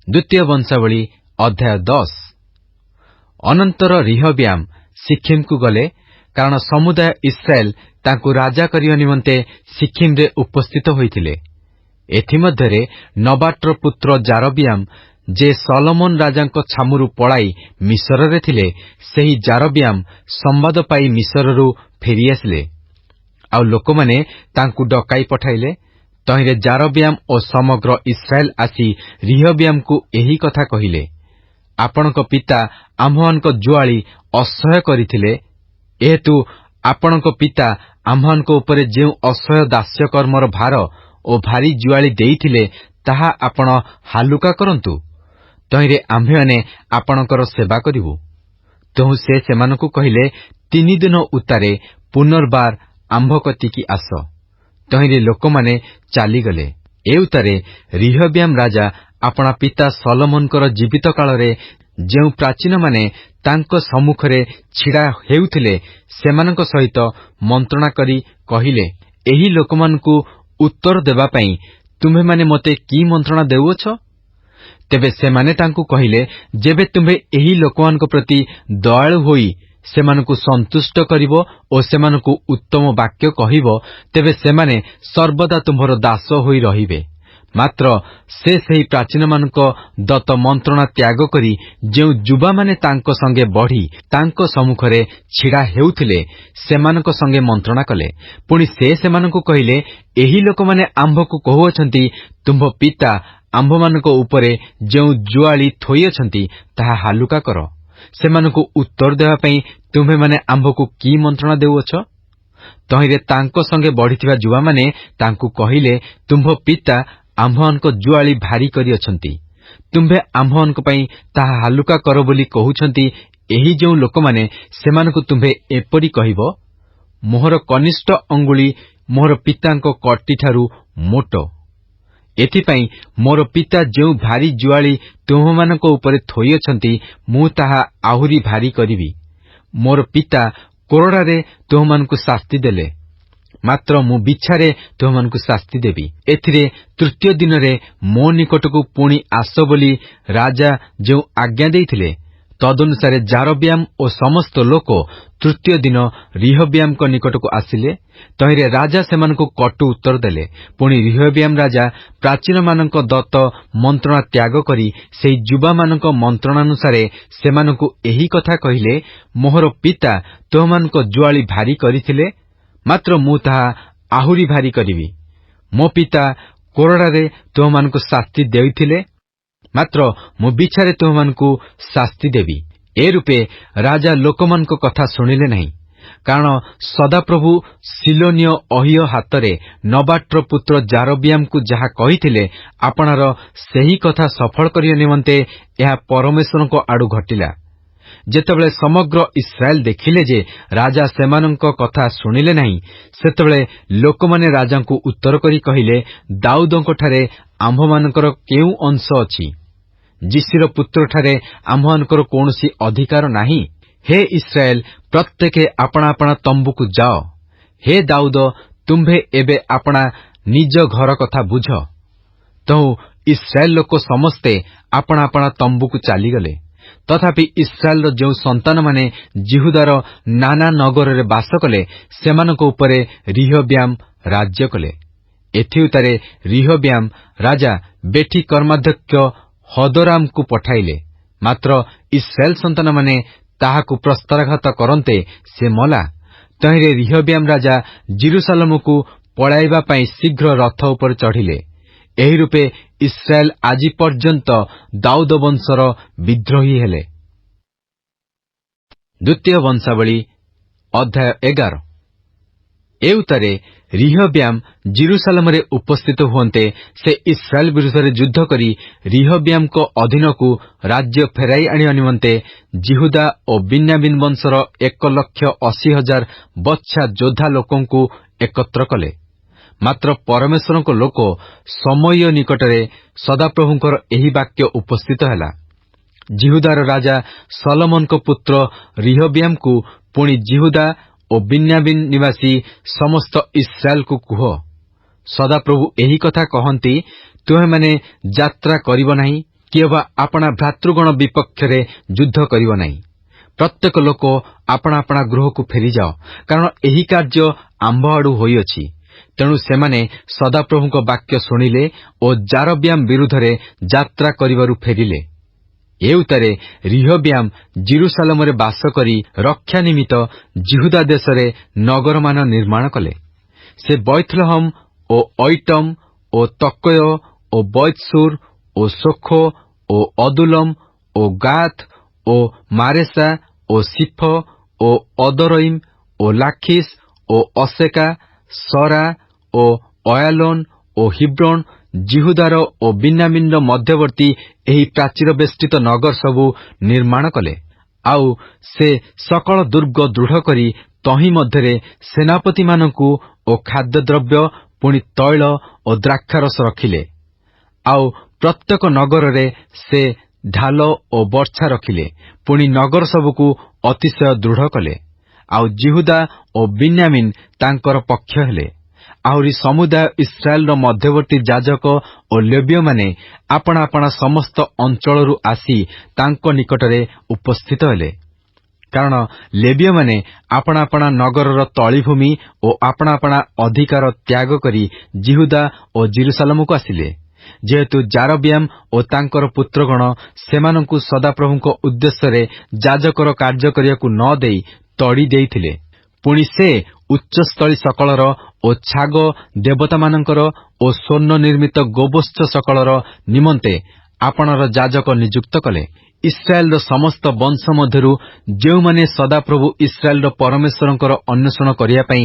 ଦ୍ୱିତୀୟ ବଂଶାବଳୀ ଅଧ୍ୟାୟ 10। ଅନନ୍ତର ରିହବ୍ୟାମ ସିଖିମ୍କୁ ଗଲେ, କାରଣ ସମୁଦାୟ ଇସ୍ରାଏଲ ତାଙ୍କୁ ରାଜା କରିବା ନିମନ୍ତେ ସିଖିମ୍ରେ ଉପସ୍ଥିତ ହୋଇଥିଲେ। ଏଥିମଧ୍ୟରେ ନବାଟର ପୁତ୍ର ଜାରବିୟାମ, ଯେ ସଲୋମନ ରାଜାଙ୍କ ଛାମୁରୁ ପଳାଇ ମିଶରରେ ଥିଲେ, ସେହି ଜାରବିୟାମ ସମ୍ବାଦ ପାଇ ମିଶରରୁ ଫେରିଆସିଲେ। ଆଉ ଲୋକମାନେ ତାଙ୍କୁ ଡକାଇ ପଠାଇଲେ। ତହିଁରେ ଜାରବିୟାମ ଓ ସମଗ୍ର ଇସ୍ରାଏଲ ଆସି ରିହବ୍ୟାମକୁ ଏହି କଥା କହିଲେ, ଆପଣଙ୍କ ପିତା ଆମ୍ଭମାନଙ୍କ ଜୁଆଳି ଅସହ୍ୟ କରିଥିଲେ। ଏହେତୁ ଆପଣଙ୍କ ପିତା ଆମ୍ଭମାନଙ୍କ ଉପରେ ଯେଉଁ ଅସହ୍ୟ ଦାସ୍ୟକର୍ମର ଭାର ଓ ଭାରି ଜୁଆଳି ଦେଇଥିଲେ, ତାହା ଆପଣ ହାଲୁକା କରନ୍ତୁ। ତହିଁରେ ଆମ୍ଭେମାନେ ଆପଣଙ୍କର ସେବା କରିବୁ। ତେଣୁ ସେ ସେମାନଙ୍କୁ କହିଲେ, 3 ଦିନ ଉତ୍ତାରେ ପୁନର୍ବାର ଆମ୍ଭ କତିକି ଆସ। ତହିଁରେ ଲୋକମାନେ ଚାଲିଗଲେ। ଏ ଉତ୍ତାରେ ରିହବ୍ୟାମ ରାଜା ଆପଣା ପିତା ସଲୋମନଙ୍କର ଜୀବିତ କାଳରେ ଯେଉଁ ପ୍ରାଚୀନମାନେ ତାଙ୍କ ସମ୍ମୁଖରେ ଛିଡ଼ା ହେଉଥିଲେ, ସେମାନଙ୍କ ସହିତ ମନ୍ତ୍ରଣା କରି କହିଲେ, ଏହି ଲୋକମାନଙ୍କୁ ଉତ୍ତର ଦେବା ପାଇଁ ତୁମ୍ଭେମାନେ ମୋତେ କି ମନ୍ତ୍ରଣା ଦେଉଅଛ? ତେବେ ସେମାନେ ତାଙ୍କୁ କହିଲେ, ଯେବେ ତୁମ୍ଭେ ଏହି ଲୋକମାନଙ୍କ ପ୍ରତି ଦୟାଳୁ ହୋଇ ସେମାନଙ୍କୁ ସନ୍ତୁଷ୍ଟ କରିବ ଓ ସେମାନଙ୍କୁ ଉତ୍ତମ ବାକ୍ୟ କହିବ, ତେବେ ସେମାନେ ସର୍ବଦା ତୁମ୍ଭର ଦାସ ହୋଇ ରହିବେ। ମାତ୍ର ସେ ସେହି ପ୍ରାଚୀନମାନଙ୍କ ଦତ୍ତ ମନ୍ତ୍ରଣା ତ୍ୟାଗ କରି ଯେଉଁ ଯୁବାମାନେ ତାଙ୍କ ସଙ୍ଗେ ବଢ଼ି ତାଙ୍କ ସମ୍ମୁଖରେ ଛିଡ଼ା ହେଉଥିଲେ, ସେମାନଙ୍କ ସଙ୍ଗେ ମନ୍ତ୍ରଣା କଲେ। ପୁଣି ସେ ସେମାନଙ୍କୁ କହିଲେ, ଏହି ଲୋକମାନେ ଆମ୍ଭକୁ କହୁଅଛନ୍ତି, ତୁମ୍ଭ ପିତା ଆମ୍ଭମାନଙ୍କ ଉପରେ ଯେଉଁ ଜୁଆଳି ଥୋଇଅଛନ୍ତି, ତାହା ହାଲୁକା କର। ସେମାନଙ୍କୁ ଉତ୍ତର ଦେବା ପାଇଁ ତୁମ୍ଭେମାନେ ଆମ୍ଭକୁ କି ମନ୍ତ୍ରଣା ଦେଉଅଛ? ତହିଁରେ ତାଙ୍କ ସଙ୍ଗେ ବଢ଼ିଥିବା ଯୁବାମାନେ ତାଙ୍କୁ କହିଲେ, ତୁମ୍ଭ ପିତା ଆମ୍ଭମାନଙ୍କ ଜୁଆଳି ଭାରି କରିଅଛନ୍ତି। ତୁମ୍ଭେ ଆମ୍ଭମାନଙ୍କ ପାଇଁ ତାହା ହାଲୁକା କର ବୋଲି କହୁଛନ୍ତି। ଏହି ଯେଉଁ ଲୋକମାନେ, ସେମାନଙ୍କୁ ତୁମ୍ଭେ ଏପରି କହିବ, ମୋହର କନିଷ୍ଠ ଅଙ୍ଗୁଳି ମୋହର ପିତାଙ୍କ କଟିଠାରୁ ମୋଟ। ଏଥିପାଇଁ ମୋର ପିତା ଯେଉଁ ଭାରି ଜୁଆଳି ତୁମ୍ଭମାନଙ୍କ ଉପରେ ଥୋଇଅଛନ୍ତି, ମୁଁ ତାହା ଆହୁରି ଭାରି କରିବି। ମୋର ପିତା କୋରଡ଼ାରେ ତୁମ୍ଭମାନଙ୍କୁ ଶାସ୍ତି ଦେଲେ, ମାତ୍ର ମୁଁ ବିଛାରେ ତୁମ୍ଭମାନଙ୍କୁ ଶାସ୍ତି ଦେବି। ଏଥିରେ ତୃତୀୟ ଦିନରେ ମୋ ନିକଟକୁ ପୁଣି ଆସ ବୋଲି ରାଜା ଯେଉଁ ଆଜ୍ଞା ଦେଇଥିଲେ, ତଦନୁସାରେ ଜାରବିୟାମ ଓ ସମସ୍ତ ଲୋକ ତୃତୀୟ ଦିନ ରିହବ୍ୟାମଙ୍କ ନିକଟକୁ ଆସିଲେ। ତହିଁରେ ରାଜା ସେମାନଙ୍କୁ କଟୁ ଉତ୍ତର ଦେଲେ। ପୁଣି ରିହବ୍ୟାମ ରାଜା ପ୍ରାଚୀନମାନଙ୍କ ଦତ୍ତ ମନ୍ତ୍ରଣା ତ୍ୟାଗ କରି ସେହି ଯୁବାମାନଙ୍କ ମନ୍ତ୍ରଣାନୁସାରେ ସେମାନଙ୍କୁ ଏହି କଥା କହିଲେ, ମୋହର ପିତା ତୁମମାନଙ୍କ ଜୁଆଳି ଭାରି କରିଥିଲେ, ମାତ୍ର ମୁଁ ତାହା ଆହୁରି ଭାରି କରିବି। ମୋ ପିତା କୋରଡ଼ାରେ ତୁମମାନଙ୍କୁ ଶାସ୍ତି ଦେଇଥିଲେ, ମାତ୍ର ମୁଁ ବିଛାରେ ତୁମମାନଙ୍କୁ ଶାସ୍ତି ଦେବି। ଏ ରୂପେ ରାଜା ଲୋକମାନଙ୍କ କଥା ଶୁଣିଲେ ନାହିଁ, କାରଣ ସଦାପ୍ରଭୁ ସିଲୋନୀୟ ଅହିୟ ହାତରେ ନବାଟର ପୁତ୍ର ଜାରବିୟାମକୁ ଯାହା କହିଥିଲେ, ଆପଣାର ସେହି କଥା ସଫଳ କରିବା ନିମନ୍ତେ ଏହା ପରମେଶ୍ୱରଙ୍କ ଆଡୁ ଘଟିଲା। ଯେତେବେଳେ ସମଗ୍ର ଇସ୍ରାଏଲ ଦେଖିଲେ ଯେ ରାଜା ସେମାନଙ୍କ କଥା ଶୁଣିଲେ ନାହିଁ, ସେତେବେଳେ ଲୋକମାନେ ରାଜାଙ୍କୁ ଉତ୍ତର କରି କହିଲେ, ଦାଉଦଙ୍କଠାରେ ଆମ୍ଭମାନଙ୍କର କେଉଁ ଅଂଶ ଅଛି? ଯିସିର ପୁତ୍ରଠାରେ ଆମ୍ଭମାନଙ୍କର କୌଣସି ଅଧିକାର ନାହିଁ? ହେ ଇସ୍ରାଏଲ, ପ୍ରତ୍ୟେକେ ଆପଣା ଆପଣା ତମ୍ବୁକୁ ଯାଅ। ହେ ଦାଉଦ, ତୁମ୍ଭେ ଏବେ ଆପଣା ନିଜ ଘର କଥା ବୁଝ। ତହୁଁ ଇସ୍ରାଏଲ ଲୋକ ସମସ୍ତେ ଆପଣା ଆପଣା ତମ୍ବୁକୁ ଚାଲିଗଲେ। ତଥାପି ଇସ୍ରାଏଲର ଯେଉଁ ସନ୍ତାନମାନେ ଜିହୁଦାର ନାନା ନଗରରେ ବାସ କଲେ, ସେମାନଙ୍କ ଉପରେ ରିହବ୍ୟାମ ରାଜ୍ୟ କଲେ। ଏଥିଉତ୍ତାରେ ରିହବ୍ୟାମ ରାଜା ବେଠି କର୍ମାଧ୍ୟକ୍ଷ ହଦୋରାମକୁ ପଠାଇଲେ, ମାତ୍ର ଇସ୍ରାଏଲ ସନ୍ତାନମାନେ ତାହାକୁ ପ୍ରସ୍ତାରଘାତ କରନ୍ତେ ସେ ମଲା। ତହିଁରେ ରିହବ୍ୟାମ ରାଜା ଜିରୁସାଲମକୁ ପଳାଇବା ପାଇଁ ଶୀଘ୍ର ରଥ ଉପରେ ଚଢ଼ିଲେ। ଏହି ରୂପେ ଇସ୍ରାଏଲ ଆଜି ପର୍ଯ୍ୟନ୍ତ ଦାଉଦ ବଂଶର ବିଦ୍ରୋହୀ ହେଲେ। ଦ୍ୱିତୀୟ ବଂଶାବଳୀ ଅଧ୍ୟାୟ 11। ଏ ଉତ୍ତାରେ ରିହବ୍ୟାମ ଜିରୁସାଲମରେ ଉପସ୍ଥିତ ହୁଅନ୍ତେ ସେ ଇସ୍ରାଏଲ ବିରୁଦ୍ଧରେ ଯୁଦ୍ଧ କରି ରିହବ୍ୟାମଙ୍କ ଅଧୀନକୁ ରାଜ୍ୟ ଫେରାଇ ଆଣିବା ନିମନ୍ତେ ଜିହୁଦା ଓ ବିନ୍ୟାମିନ ବଂଶର 1,80,000 ବଚ୍ଛା ଯୋଦ୍ଧା ଲୋକଙ୍କୁ ଏକତ୍ର କଲେ। ମାତ୍ର ପରମେଶ୍ୱରଙ୍କ ଲୋକ ସମୟ ନିକଟରେ ସଦାପ୍ରଭୁଙ୍କର ଏହି ବାକ୍ୟ ଉପସ୍ଥିତ ହେଲା, ଜିହୁଦାର ରାଜା ସଲୋମନଙ୍କ ପୁତ୍ର ରିହବ୍ୟାମକୁ ପୁଣି ଜିହୁଦା ଓ ବିନ୍ୟାମିନ ନିବାସୀ ସମସ୍ତ ଇସ୍ରାଏଲକୁ କୁହ, ସଦାପ୍ରଭୁ ଏହି କଥା କହନ୍ତି, ତୁମେମାନେ ଯାତ୍ରା କରିବ ନାହିଁ କିଏ ବା ଆପଣା ଭ୍ରାତୃଗଣ ବିପକ୍ଷରେ ଯୁଦ୍ଧ କରିବ ନାହିଁ। ପ୍ରତ୍ୟେକ ଲୋକ ଆପଣା ଆପଣା ଗୃହକୁ ଫେରିଯାଅ, କାରଣ ଏହି କାର୍ଯ୍ୟ ଆମ୍ଭ ଆଡୁ ହୋଇଅଛି। ତେଣୁ ସେମାନେ ସଦାପ୍ରଭୁଙ୍କ ବାକ୍ୟ ଶୁଣିଲେ ଓ ଜାରବ୍ୟାମ ବିରୁଦ୍ଧରେ ଯାତ୍ରା କରିବାରୁ ଫେରିଲେ। ଏ ଉତ୍ତାରେ ରିହବ୍ୟାମ ଜିରୁସାଲମରେ ବାସ କରି ରକ୍ଷା ନିମିତ୍ତ ଜିହୁଦା ଦେଶରେ ନଗରମାନ ନିର୍ମାଣ କଲେ। ସେ ବୈଥଲହମ ଓ ଅଇଟମ ଓ ତକୟ ଓ ବୈତସୁର ଓ ସୋଖୋ ଓ ଅଦୁଲମ ଓ ଗାଥ ଓ ମାରେସା ଓ ସିଫ ଓ ଅଦରଇମ ଓ ଲାଖିସ ଓ ଅସେକା, ସରା ଓ ଅୟାଲୋନ ଓ ହିବ୍ରୋନ, ଜିହୁଦାର ଓ ବିନ୍ୟାମିନର ମଧ୍ୟବର୍ତ୍ତୀ ଏହି ପ୍ରାଚୀର ବେଷ୍ଟିତ ନଗର ସବୁ ନିର୍ମାଣ କଲେ। ଆଉ ସେ ସକଳ ଦୁର୍ଗ ଦୃଢ଼ କରି ତହିଁ ମଧ୍ୟରେ ସେନାପତିମାନଙ୍କୁ ଓ ଖାଦ୍ୟଦ୍ରବ୍ୟ, ପୁଣି ତୈଳ ଓ ଦ୍ରାକ୍ଷାରସ ରଖିଲେ। ଆଉ ପ୍ରତ୍ୟେକ ନଗରରେ ସେ ଢାଲ ଓ ବର୍ଚ୍ଛା ରଖିଲେ। ପୁଣି ନଗର ସବୁକୁ ଅତିଶୟ ଦୃଢ଼ କଲେ। ଆଉ ଜିହୁଦା ଓ ବିନ୍ୟାମିନ ତାଙ୍କର ପକ୍ଷ ହେଲେ। ଆହୁରି ସମୁଦାୟ ଇସ୍ରାଏଲର ମଧ୍ୟବର୍ତ୍ତୀ ଯାଜକ ଓ ଲେବୀୟମାନେ ଆପଣା ଆପଣା ସମସ୍ତ ଅଞ୍ଚଳରୁ ଆସି ତାଙ୍କ ନିକଟରେ ଉପସ୍ଥିତ ହେଲେ। କାରଣ ଲେବୀୟମାନେ ଆପଣା ଆପଣା ନଗରର ତଳିଭୂମି ଓ ଆପଣା ଆପଣା ଅଧିକାର ତ୍ୟାଗ କରି ଜିହୁଦା ଓ ଜିରୁସାଲମକୁ ଆସିଲେ। ଯେହେତୁ ଜାରବ୍ୟାମ ଓ ତାଙ୍କର ପୁତ୍ରଗଣ ସେମାନଙ୍କୁ ସଦାପ୍ରଭୁଙ୍କ ଉଦ୍ଦେଶ୍ୟରେ ଯାଜକର କାର୍ଯ୍ୟ କରିବାକୁ ନ ଦେଇ ତଡ଼ି ଦେଇଥିଲେ, ପୁଣି ସେ ଉଚ୍ଚସ୍ଥଳୀ ସକଳର ଓ ଛାଗ ଦେବତାମାନଙ୍କର ଓ ସ୍ୱର୍ଣ୍ଣ ନିର୍ମିତ ଗୋବତ୍ସ ସକଳର ନିମନ୍ତେ ଆପଣାର ଯାଜକ ନିଯୁକ୍ତ କଲେ। ଇସ୍ରାଏଲର ସମସ୍ତ ବଂଶ ମଧ୍ୟରୁ ଯେଉଁମାନେ ସଦାପ୍ରଭୁ ଇସ୍ରାଏଲର ପରମେଶ୍ୱରଙ୍କର ଅନ୍ୱେଷଣ କରିବା ପାଇଁ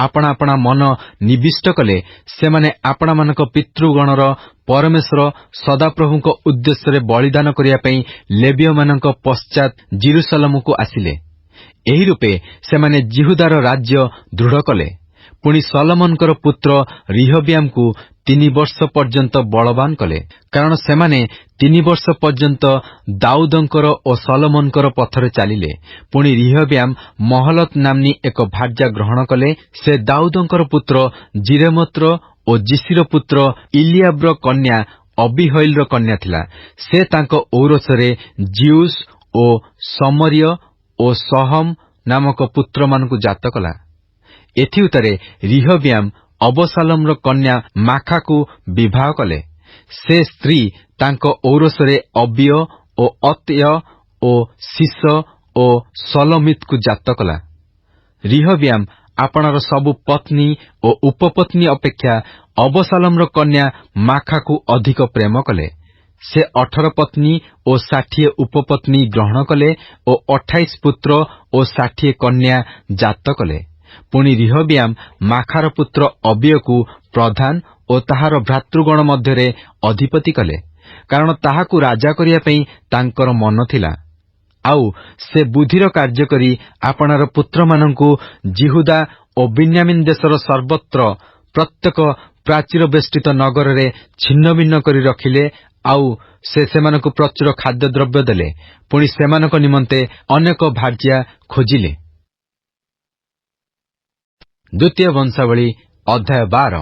ଆପଣା ଆପଣା ମନ ନିବିଷ୍ଟ କଲେ, ସେମାନେ ଆପଣାମାନଙ୍କ ପିତୃଗଣର ପରମେଶ୍ୱର ସଦାପ୍ରଭୁଙ୍କ ଉଦ୍ଦେଶ୍ୟରେ ବଳିଦାନ କରିବା ପାଇଁ ଲେବୀୟମାନଙ୍କ ପଶ୍ଚାତ ଜିରୁସାଲମକୁ ଆସିଲେ। ଏହି ରୂପେ ସେମାନେ ଜିହୁଦାର ରାଜ୍ୟ ଦୃଢ଼ କଲେ। ପୁଣି ସଲୋମନଙ୍କର ପୁତ୍ର ରିହବ୍ୟାମକୁ 3 ବର୍ଷ ପର୍ଯ୍ୟନ୍ତ ବଳବାନ କଲେ, କାରଣ ସେମାନେ 3 ବର୍ଷ ପର୍ଯ୍ୟନ୍ତ ଦାଉଦଙ୍କର ଓ ସଲୋମନଙ୍କର ପଥରେ ଚାଲିଲେ। ପୁଣି ରିହବ୍ୟାମ ମହଲତ ନାମ୍ନୀ ଏକ ଭାର୍ଯ୍ୟା ଗ୍ରହଣ କଲେ। ସେ ଦାଉଦଙ୍କର ପୁତ୍ର ଜିରେମୋତ୍ର ଓ ଯିସିର ପୁତ୍ର ଇଲିଆବର କନ୍ୟା ଅବିହଇଲର କନ୍ୟା ଥିଲା। ସେ ତାଙ୍କ ଔରସରେ ଜିଉସ ଓ ସମରୀୟ ଓ ସହମ ନାମକ ପୁତ୍ରମାନଙ୍କୁ ଜାତ କଲା। ଏଥି ଉତ୍ତାରେ ରିହବ୍ୟାମ ଅବସାଲମର କନ୍ୟା ମାଖାକୁ ବିବାହ କଲେ। ସେ ସ୍ତ୍ରୀ ତାଙ୍କ ଔରସରେ ଅବିୟ ଓ ଅତ୍ୟ ଓ ଶିଷ ଓ ସଲୋମିତକୁ ଜାତ କଲା। ରିହବ୍ୟାମ ଆପଣାର ସବୁ ପତ୍ନୀ ଓ ଉପପତ୍ନୀ ଅପେକ୍ଷା ଅବସାଲମର କନ୍ୟା ମାଖାକୁ ଅଧିକ ପ୍ରେମ କଲେ। ସେ 18 ପତ୍ନୀ ଓ 60 ଉପପତ୍ନୀ ଗ୍ରହଣ କଲେ ଓ 28 ପୁତ୍ର ଓ 60 କନ୍ୟା ଜାତ କଲେ। ପୁଣି ରିହବ୍ୟାମ ମାଖାର ପୁତ୍ର ଅବିୟକୁ ପ୍ରଧାନ ଓ ତାହାର ଭ୍ରାତୃଗଣ ମଧ୍ୟରେ ଅଧିପତି କଲେ, କାରଣ ତାହାକୁ ରାଜା କରିବା ପାଇଁ ତାଙ୍କର ମନ ଥିଲା। ଆଉ ସେ ବୁଦ୍ଧିର କାର୍ଯ୍ୟ କରି ଆପଣାର ପୁତ୍ରମାନଙ୍କୁ ଜିହୁଦା ଓ ବିନ୍ୟାମିନ ଦେଶର ସର୍ବତ୍ର ପ୍ରତ୍ୟେକ ପ୍ରାଚୀର ବେଷ୍ଟିତ ନଗରରେ ଛିନ୍ନ ଭିନ୍ନ କରି ରଖିଲେ। ଆଉ ସେ ସେମାନଙ୍କୁ ପ୍ରଚୁର ଖାଦ୍ୟଦ୍ରବ୍ୟ ଦେଲେ। ପୁଣି ସେମାନଙ୍କ ନିମନ୍ତେ ଅନେକ ଭାର୍ଯ୍ୟା ଖୋଜିଲେ। ଦ୍ୱିତୀୟ ବଂଶାବଳୀ ଅଧ୍ୟାୟ 12।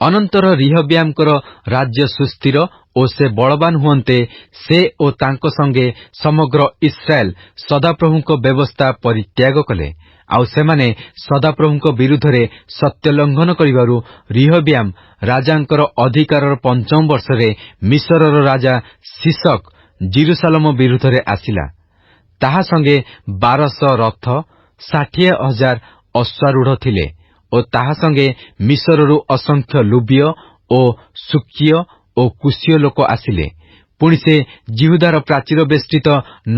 ଅନନ୍ତର ରିହବ୍ୟାମଙ୍କର ରାଜ୍ୟ ସୁସ୍ଥିର ଓ ସେ ବଳବାନ ହୁଅନ୍ତେ ସେ ଓ ତାଙ୍କ ସଙ୍ଗେ ସମଗ୍ର ଇସ୍ରାଏଲ ସଦାପ୍ରଭୁଙ୍କ ବ୍ୟବସ୍ଥା ପରିତ୍ୟାଗ କଲେ। ଆଉ ସେମାନେ ସଦାପ୍ରଭୁଙ୍କ ବିରୁଦ୍ଧରେ ସତ୍ୟ ଲଙ୍ଘନ କରିବାରୁ ରିହବ୍ୟାମ ରାଜାଙ୍କର ଅଧିକାରର 5ମ ବର୍ଷରେ ମିଶରର ରାଜା ସିସକ ଜିରୁସାଲମ ବିରୁଦ୍ଧରେ ଆସିଲା। ତାହା ସଙ୍ଗେ 1200 ରଥ, 60,000 ଅଶ୍ୱାରୂଢ଼ ଥିଲେ ଓ ତାହା ସଙ୍ଗେ ମିଶରରୁ ଅସଂଖ୍ୟ ଲୁବିୟ ଓ ସୁକିୟ ଓ କୁଶୀୟ ଲୋକ ଆସିଲେ। ପୁଣି ସେ ଜିହୁଦାର ପ୍ରାଚୀର ବେଷ୍ଟିତ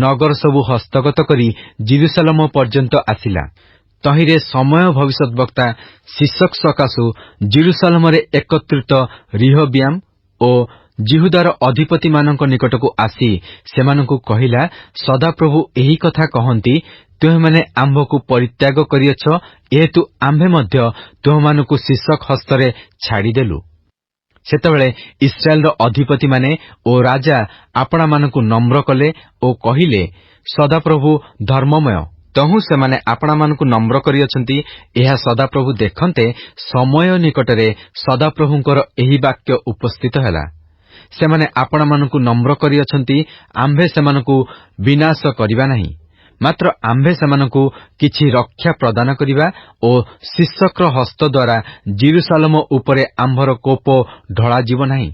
ନଗର ସବୁ ହସ୍ତଗତ କରି ଜିରୁସାଲମ ପର୍ଯ୍ୟନ୍ତ ଆସିଲା। ତହିଁରେ ସମୟ ଭବିଷ୍ୟତବକ୍ତା ସିସକ ସକାଶୁ ଜିରୁସାଲମରେ ଏକତ୍ରିତ ରିହବ୍ୟାମ ଓ ଜିହୁଦାର ଅଧିପତିମାନଙ୍କ ନିକଟକୁ ଆସି ସେମାନଙ୍କୁ କହିଲା, ସଦାପ୍ରଭୁ ଏହି କଥା କହନ୍ତି, ତୁମେମାନେ ଆମ୍ଭକୁ ପରିତ୍ୟାଗ କରିଅଛ, ଏହେତୁ ଆମ୍ଭେ ମଧ୍ୟ ତୁମମାନଙ୍କୁ ସିସକ ହସ୍ତରେ ଛାଡ଼ିଦେଲୁ। ସେତେବେଳେ ଇସ୍ରାଏଲର ଅଧିପତିମାନେ ଓ ରାଜା ଆପଣାମାନଙ୍କୁ ନମ୍ର କଲେ ଓ କହିଲେ, ସଦାପ୍ରଭୁ ଧର୍ମମୟ। ତହୁଁ ସେମାନେ ଆପଣାମାନଙ୍କୁ ନମ୍ର କରିଅଛନ୍ତି। ଏହା ସଦାପ୍ରଭୁ ଦେଖନ୍ତେ ସମୟ ନିକଟରେ ସଦାପ୍ରଭୁଙ୍କର ଏହି ବାକ୍ୟ ଉପସ୍ଥିତ ହେଲା। ସେମାନେ ଆପଣମାନଙ୍କୁ ନମ୍ର କରିଅଛନ୍ତି, ଆମ୍ଭେ ସେମାନଙ୍କୁ ବିନାଶ କରିବା ନାହିଁ, ମାତ୍ର ଆମ୍ଭେ ସେମାନଙ୍କୁ କିଛି ରକ୍ଷା ପ୍ରଦାନ କରିବା ଓ ଶିଷକର ହସ୍ତ ଦ୍ୱାରା ଜିରୁସାଲମ ଉପରେ ଆମ୍ଭର କୋପ ଢଳାଯିବ ନାହିଁ।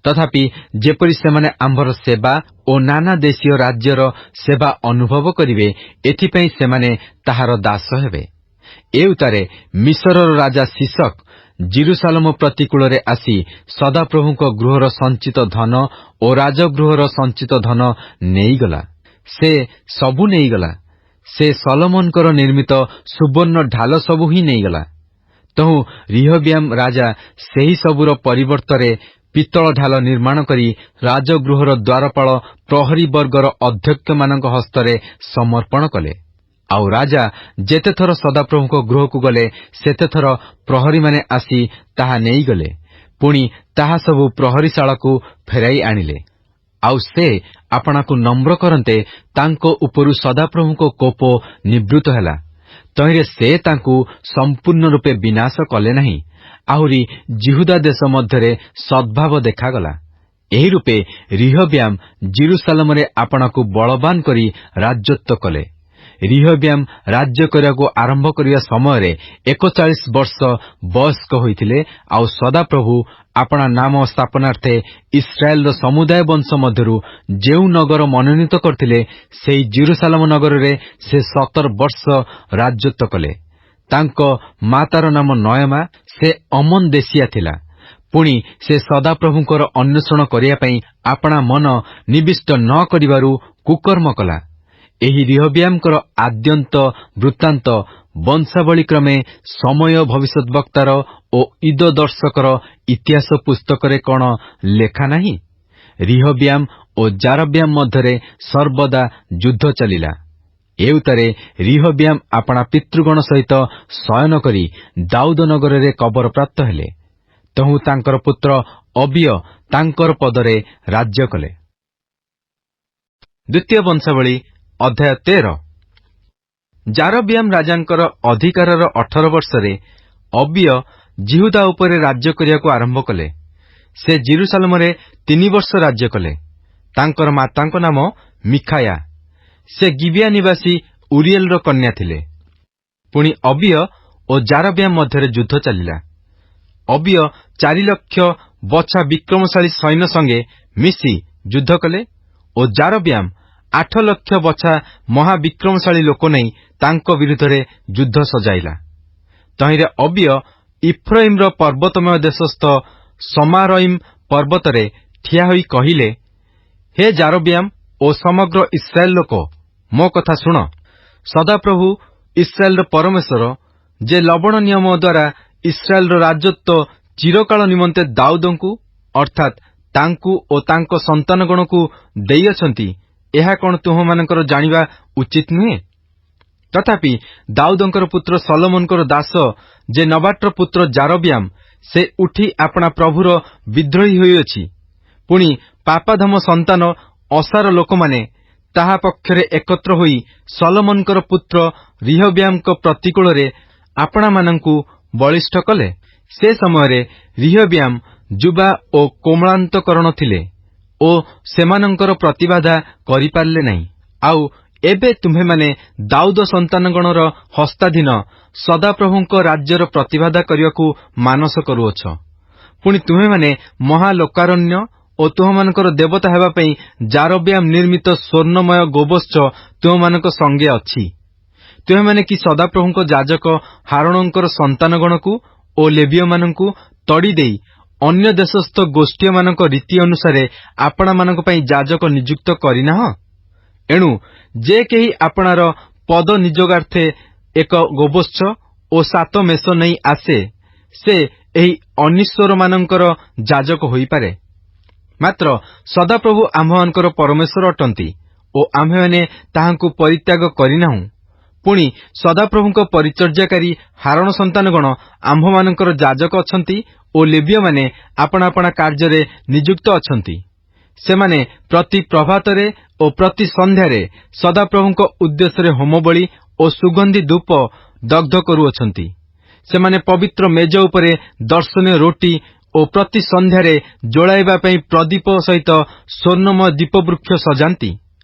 ତଥାପି ଯେପରି ସେମାନେ ଆମ୍ଭର ସେବା ଓ ନାନା ଦେଶୀୟ ରାଜ୍ୟର ସେବା ଅନୁଭବ କରିବେ, ଏଥିପାଇଁ ସେମାନେ ତାହାର ଦାସ ହେବେ। ଏଉତାରେ ମିଶରର ରାଜା ଶିଷକ ଜିରୁସାଲମ ପ୍ରତିକୂଳରେ ଆସି ସଦାପ୍ରଭୁଙ୍କ ଗୃହର ସଞ୍ଚିତ ଧନ ଓ ରାଜଗୃହର ସଞ୍ଚିତ ଧନ ନେଇଗଲା। ସେ ସବୁ ନେଇଗଲା। ସେ ସଲୋମନଙ୍କର ନିର୍ମିତ ସୁବର୍ଣ୍ଣ ଢାଲ ସବୁ ହିଁ ନେଇଗଲା। ତହୁଁ ରିହବିଆମ ରାଜା ସେହି ସବୁର ପରିବର୍ତ୍ତରେ ପିତ୍ତଳ ଢାଲ ନିର୍ମାଣ କରି ରାଜଗୃହର ଦ୍ୱାରପାଳ ପ୍ରହରୀ ବର୍ଗର ଅଧ୍ୟକ୍ଷମାନଙ୍କ ହସ୍ତରେ ସମର୍ପଣ କଲେ। ଆଉ ରାଜା ଯେତେଥର ସଦାପ୍ରଭୁଙ୍କ ଗୃହକୁ ଗଲେ, ସେତେଥର ପ୍ରହରୀମାନେ ଆସି ତାହା ନେଇଗଲେ, ପୁଣି ତାହା ସବୁ ପ୍ରହରୀଶାଳାକୁ ଫେରାଇ ଆଣିଲେ। ଆଉ ସେ ଆପଣାକୁ ନମ୍ର କରନ୍ତେ ତାଙ୍କ ଉପରୁ ସଦାପ୍ରଭୁଙ୍କ କୋପ ନିବୃତ୍ତ ହେଲା। ତହିଁରେ ସେ ତାଙ୍କୁ ସମ୍ପୂର୍ଣ୍ଣ ରୂପେ ବିନାଶ କଲେ ନାହିଁ, ଆହୁରି ଜିହୁଦା ଦେଶ ମଧ୍ୟରେ ସଦ୍ଭାବ ଦେଖାଗଲା। ଏହି ରୂପେ ରିହବିଆମ ଜିରୁସାଲମରେ ଆପଣାକୁ ବଳବାନ କରି ରାଜତ୍ୱ କଲେ। ରିହବିଆମ ରାଜ୍ୟ କରିବାକୁ ଆରମ୍ଭ କରିବା ସମୟରେ 41 ବର୍ଷ ବୟସ୍କ ହୋଇଥିଲେ। ଆଉ ସଦାପ୍ରଭୁ ଆପଣା ନାମ ସ୍ଥାପନାର୍ଥେ ଇସ୍ରାଏଲର ସମୁଦାୟ ବଂଶ ମଧ୍ୟରୁ ଯେଉଁ ନଗର ମନୋନୀତ କରିଥିଲେ, ସେହି ଜିରୁସାଲମ ନଗରରେ ସେ 17 ବର୍ଷ ରାଜତ୍ୱ କଲେ। ତାଙ୍କ ମାତାର ନାମ ନୟମା, ସେ ଅମନ ଦେଶିଆ ଥିଲା। ପୁଣି ସେ ସଦାପ୍ରଭୁଙ୍କର ଅନ୍ୱେଷଣ କରିବା ପାଇଁ ଆପଣା ମନ ନିବିଷ୍ଟ ନ କରିବାରୁ କୁକର୍ମ କଲା। ଏହି ରିହବିଆମଙ୍କର ଆଦ୍ୟନ୍ତ ବୃତ୍ତାନ୍ତ ବଂଶାବଳୀକ୍ରମେ ସମୟ ଭବିଷ୍ୟତବକ୍ତାର ଓ ଇଦ ଦର୍ଶକର ଇତିହାସ ପୁସ୍ତକରେ କଣ ଲେଖା ନାହିଁ? ରିହବିଆମ ଓ ଜାରବିଆମ ମଧ୍ୟରେ ସର୍ବଦା ଯୁଦ୍ଧ ଚାଲିଲା। ଏଉତାରେ ରିହବିଆମ ଆପଣା ପିତୃଗଣ ସହିତ ଶୟନ କରି ଦାଉଦ ନଗରରେ କବରପ୍ରାପ୍ତ ହେଲେ। ତହୁଁ ତାଙ୍କର ପୁତ୍ର ଅବିୟ ତାଙ୍କର ପଦରେ ରାଜ୍ୟ କଲେ। ଦ୍ୱିତୀୟ ବଂଶାବଳୀ ଅଧ୍ୟାୟ 13। ଜାରବିଆମ ରାଜାଙ୍କର ଅଧିକାରର 18 ବର୍ଷରେ ଅବିୟ ଜିହୁଦା ଉପରେ ରାଜ୍ୟ କରିବାକୁ ଆରମ୍ଭ କଲେ। ସେ ଜିରୁସାଲମରେ 3 ବର୍ଷ ରାଜ୍ୟ କଲେ। ତାଙ୍କର ମାତାଙ୍କ ନାମ ମିଖାୟା। ସେ ଗିବିଆ ନିବାସୀ ଉରିଏଲର କନ୍ୟା ଥିଲେ। ପୁଣି ଅବିୟ ଓ ଜାରବିଆମ ମଧ୍ୟରେ ଯୁଦ୍ଧ ଚାଲିଲା। ଅବିୟ 4 ଲକ୍ଷ ବଛା ବିକ୍ରମଶାଳୀ ସୈନ୍ୟ ସଙ୍ଗେ ମିଶି ଯୁଦ୍ଧ କଲେ ଓ ଜାରବିଆମ 8 ଲକ୍ଷ ବଛା ମହାବିକ୍ରମଶାଳୀ ଲୋକ ନେଇ ତାଙ୍କ ବିରୁଦ୍ଧରେ ଯୁଦ୍ଧ ସଜାଇଲା। ତହିଁରେ ଅବିୟ ଇଫ୍ରାଇମର ପର୍ବତମୟ ଦେଶସ୍ଥ ସମାରଇମ ପର୍ବତରେ ଠିଆ ହୋଇ କହିଲେ, ହେ ଜାରବିଆମ ଓ ସମଗ୍ର ଇସ୍ରାଏଲ ଲୋକ, ମୋ କଥା ଶୁଣ। ସଦାପ୍ରଭୁ ଇସ୍ରାଏଲର ପରମେଶ୍ୱର, ଯେ ଲବଣ ନିୟମ ଦ୍ୱାରା ଇସ୍ରାଏଲର ରାଜତ୍ୱ ଚିରକାଳ ନିମନ୍ତେ ଦାଉଦଙ୍କୁ ଅର୍ଥାତ୍ ତାଙ୍କୁ ଓ ତାଙ୍କ ସନ୍ତାନଗଣକୁ ଦେଇଅଛନ୍ତି, ଏହା କଣ ତୁମମାନଙ୍କର ଜାଣିବା ଉଚିତ ନୁହେଁ? ତଥାପି ଦାଉଦଙ୍କର ପୁତ୍ର ସଲୋମନଙ୍କର ଦାସ ଯେ ନବାଟର ପୁତ୍ର ଜାରବିଆମ, ସେ ଉଠି ଆପଣା ପ୍ରଭୁର ବିଦ୍ରୋହୀ ହୋଇଅଛି। ପୁଣି ପାପାଧମ ସନ୍ତାନ ଅସାର ଲୋକମାନେ ତାହା ପକ୍ଷରେ ଏକତ୍ର ହୋଇ ସଲୋମନଙ୍କର ପୁତ୍ର ରିହବିଆମଙ୍କ ପ୍ରତିକୂଳରେ ଆପଣାମାନଙ୍କୁ ବଳିଷ୍ଠ କଲେ। ସେ ସମୟରେ ରିହବିଆମ ଯୁବା ଓ କୋମଳାନ୍ତକରଣ ଥିଲେ ଓ ସେମାନଙ୍କର ପ୍ରତିବାଧା କରିପାରିଲେ ନାହିଁ। ଆଉ ଏବେ ତୁମ୍ଭେମାନେ ଦାଉଦ ସନ୍ତାନଗଣର ହସ୍ତାଧୀନ ସଦାପ୍ରଭୁଙ୍କ ରାଜ୍ୟର ପ୍ରତିବାଧା କରିବାକୁ ମାନସ କରୁଅଛ। ପୁଣି ତୁମ୍ଭେମାନେ ମହାଲୋକାରଣ୍ୟ ଓ ତୁମମାନଙ୍କର ଦେବତା ହେବା ପାଇଁ ଜାରବିଆମ ନିର୍ମିତ ସ୍ୱର୍ଣ୍ଣମୟ ଗୋବତ୍ସ ତୁମମାନଙ୍କ ସଙ୍ଗେ ଅଛି। ତୁମେମାନେ କି ସଦାପ୍ରଭୁଙ୍କ ଯାଜକ ହାରୋଣଙ୍କର ସନ୍ତାନଗଣକୁ ଓ ଲେବୀୟମାନଙ୍କୁ ତଡ଼ିଦେଇ ଅନ୍ୟ ଦେଶସ୍ଥ ଗୋଷ୍ଠୀୟମାନଙ୍କ ରୀତି ଅନୁସାରେ ଆପଣାମାନଙ୍କ ପାଇଁ ଯାଜକ ନିଯୁକ୍ତ କରିନାହଁ? ଏଣୁ ଯେ କେହି ଆପଣାର ପଦ ନିଯୋଗାର୍ଥେ ଏକ ଗୋବତ୍ସ ଓ 7 ମେଷ ନେଇ ଆସେ, ସେ ଏହି ଅନିଶ୍ୱରମାନଙ୍କର ଯାଜକ ହୋଇପାରେ। ମାତ୍ର ସଦାପ୍ରଭୁ ଆମ୍ଭମାନଙ୍କର ପରମେଶ୍ୱର ଅଟନ୍ତି ଓ ଆମ୍ଭେମାନେ ତାହାଙ୍କୁ ପରିତ୍ୟାଗ କରିନାହୁଁ। ପୁଣି ସଦାପ୍ରଭୁଙ୍କ ପରିଚର୍ଯ୍ୟାକାରୀ ହାରଣ ସନ୍ତାନଗଣ ଆମ୍ଭମାନଙ୍କର ଯାଜକ ଅଛନ୍ତି ଓ ଲେବୀୟମାନେ ଆପଣା ଆପଣା କାର୍ଯ୍ୟରେ ନିଯୁକ୍ତ ଅଛନ୍ତି। ସେମାନେ ପ୍ରତି ପ୍ରଭାତରେ ଓ ପ୍ରତି ସନ୍ଧ୍ୟାରେ ସଦାପ୍ରଭୁଙ୍କ ଉଦ୍ଦେଶ୍ୟରେ ହୋମବଳି ଓ ସୁଗନ୍ଧି ଧୂପ ଦଗ୍ଧ କରୁଅଛନ୍ତି। ସେମାନେ ପବିତ୍ର ମେଜ ଉପରେ ଦର୍ଶନୀୟ ରୋଟି ଓ ପ୍ରତି ସନ୍ଧ୍ୟାରେ ଜଳାଇବା ପାଇଁ ପ୍ରଦୀପ ସହିତ ସ୍ୱର୍ଣ୍ଣମୟ ଦୀପବୃକ୍ଷ ସଜାନ୍ତି,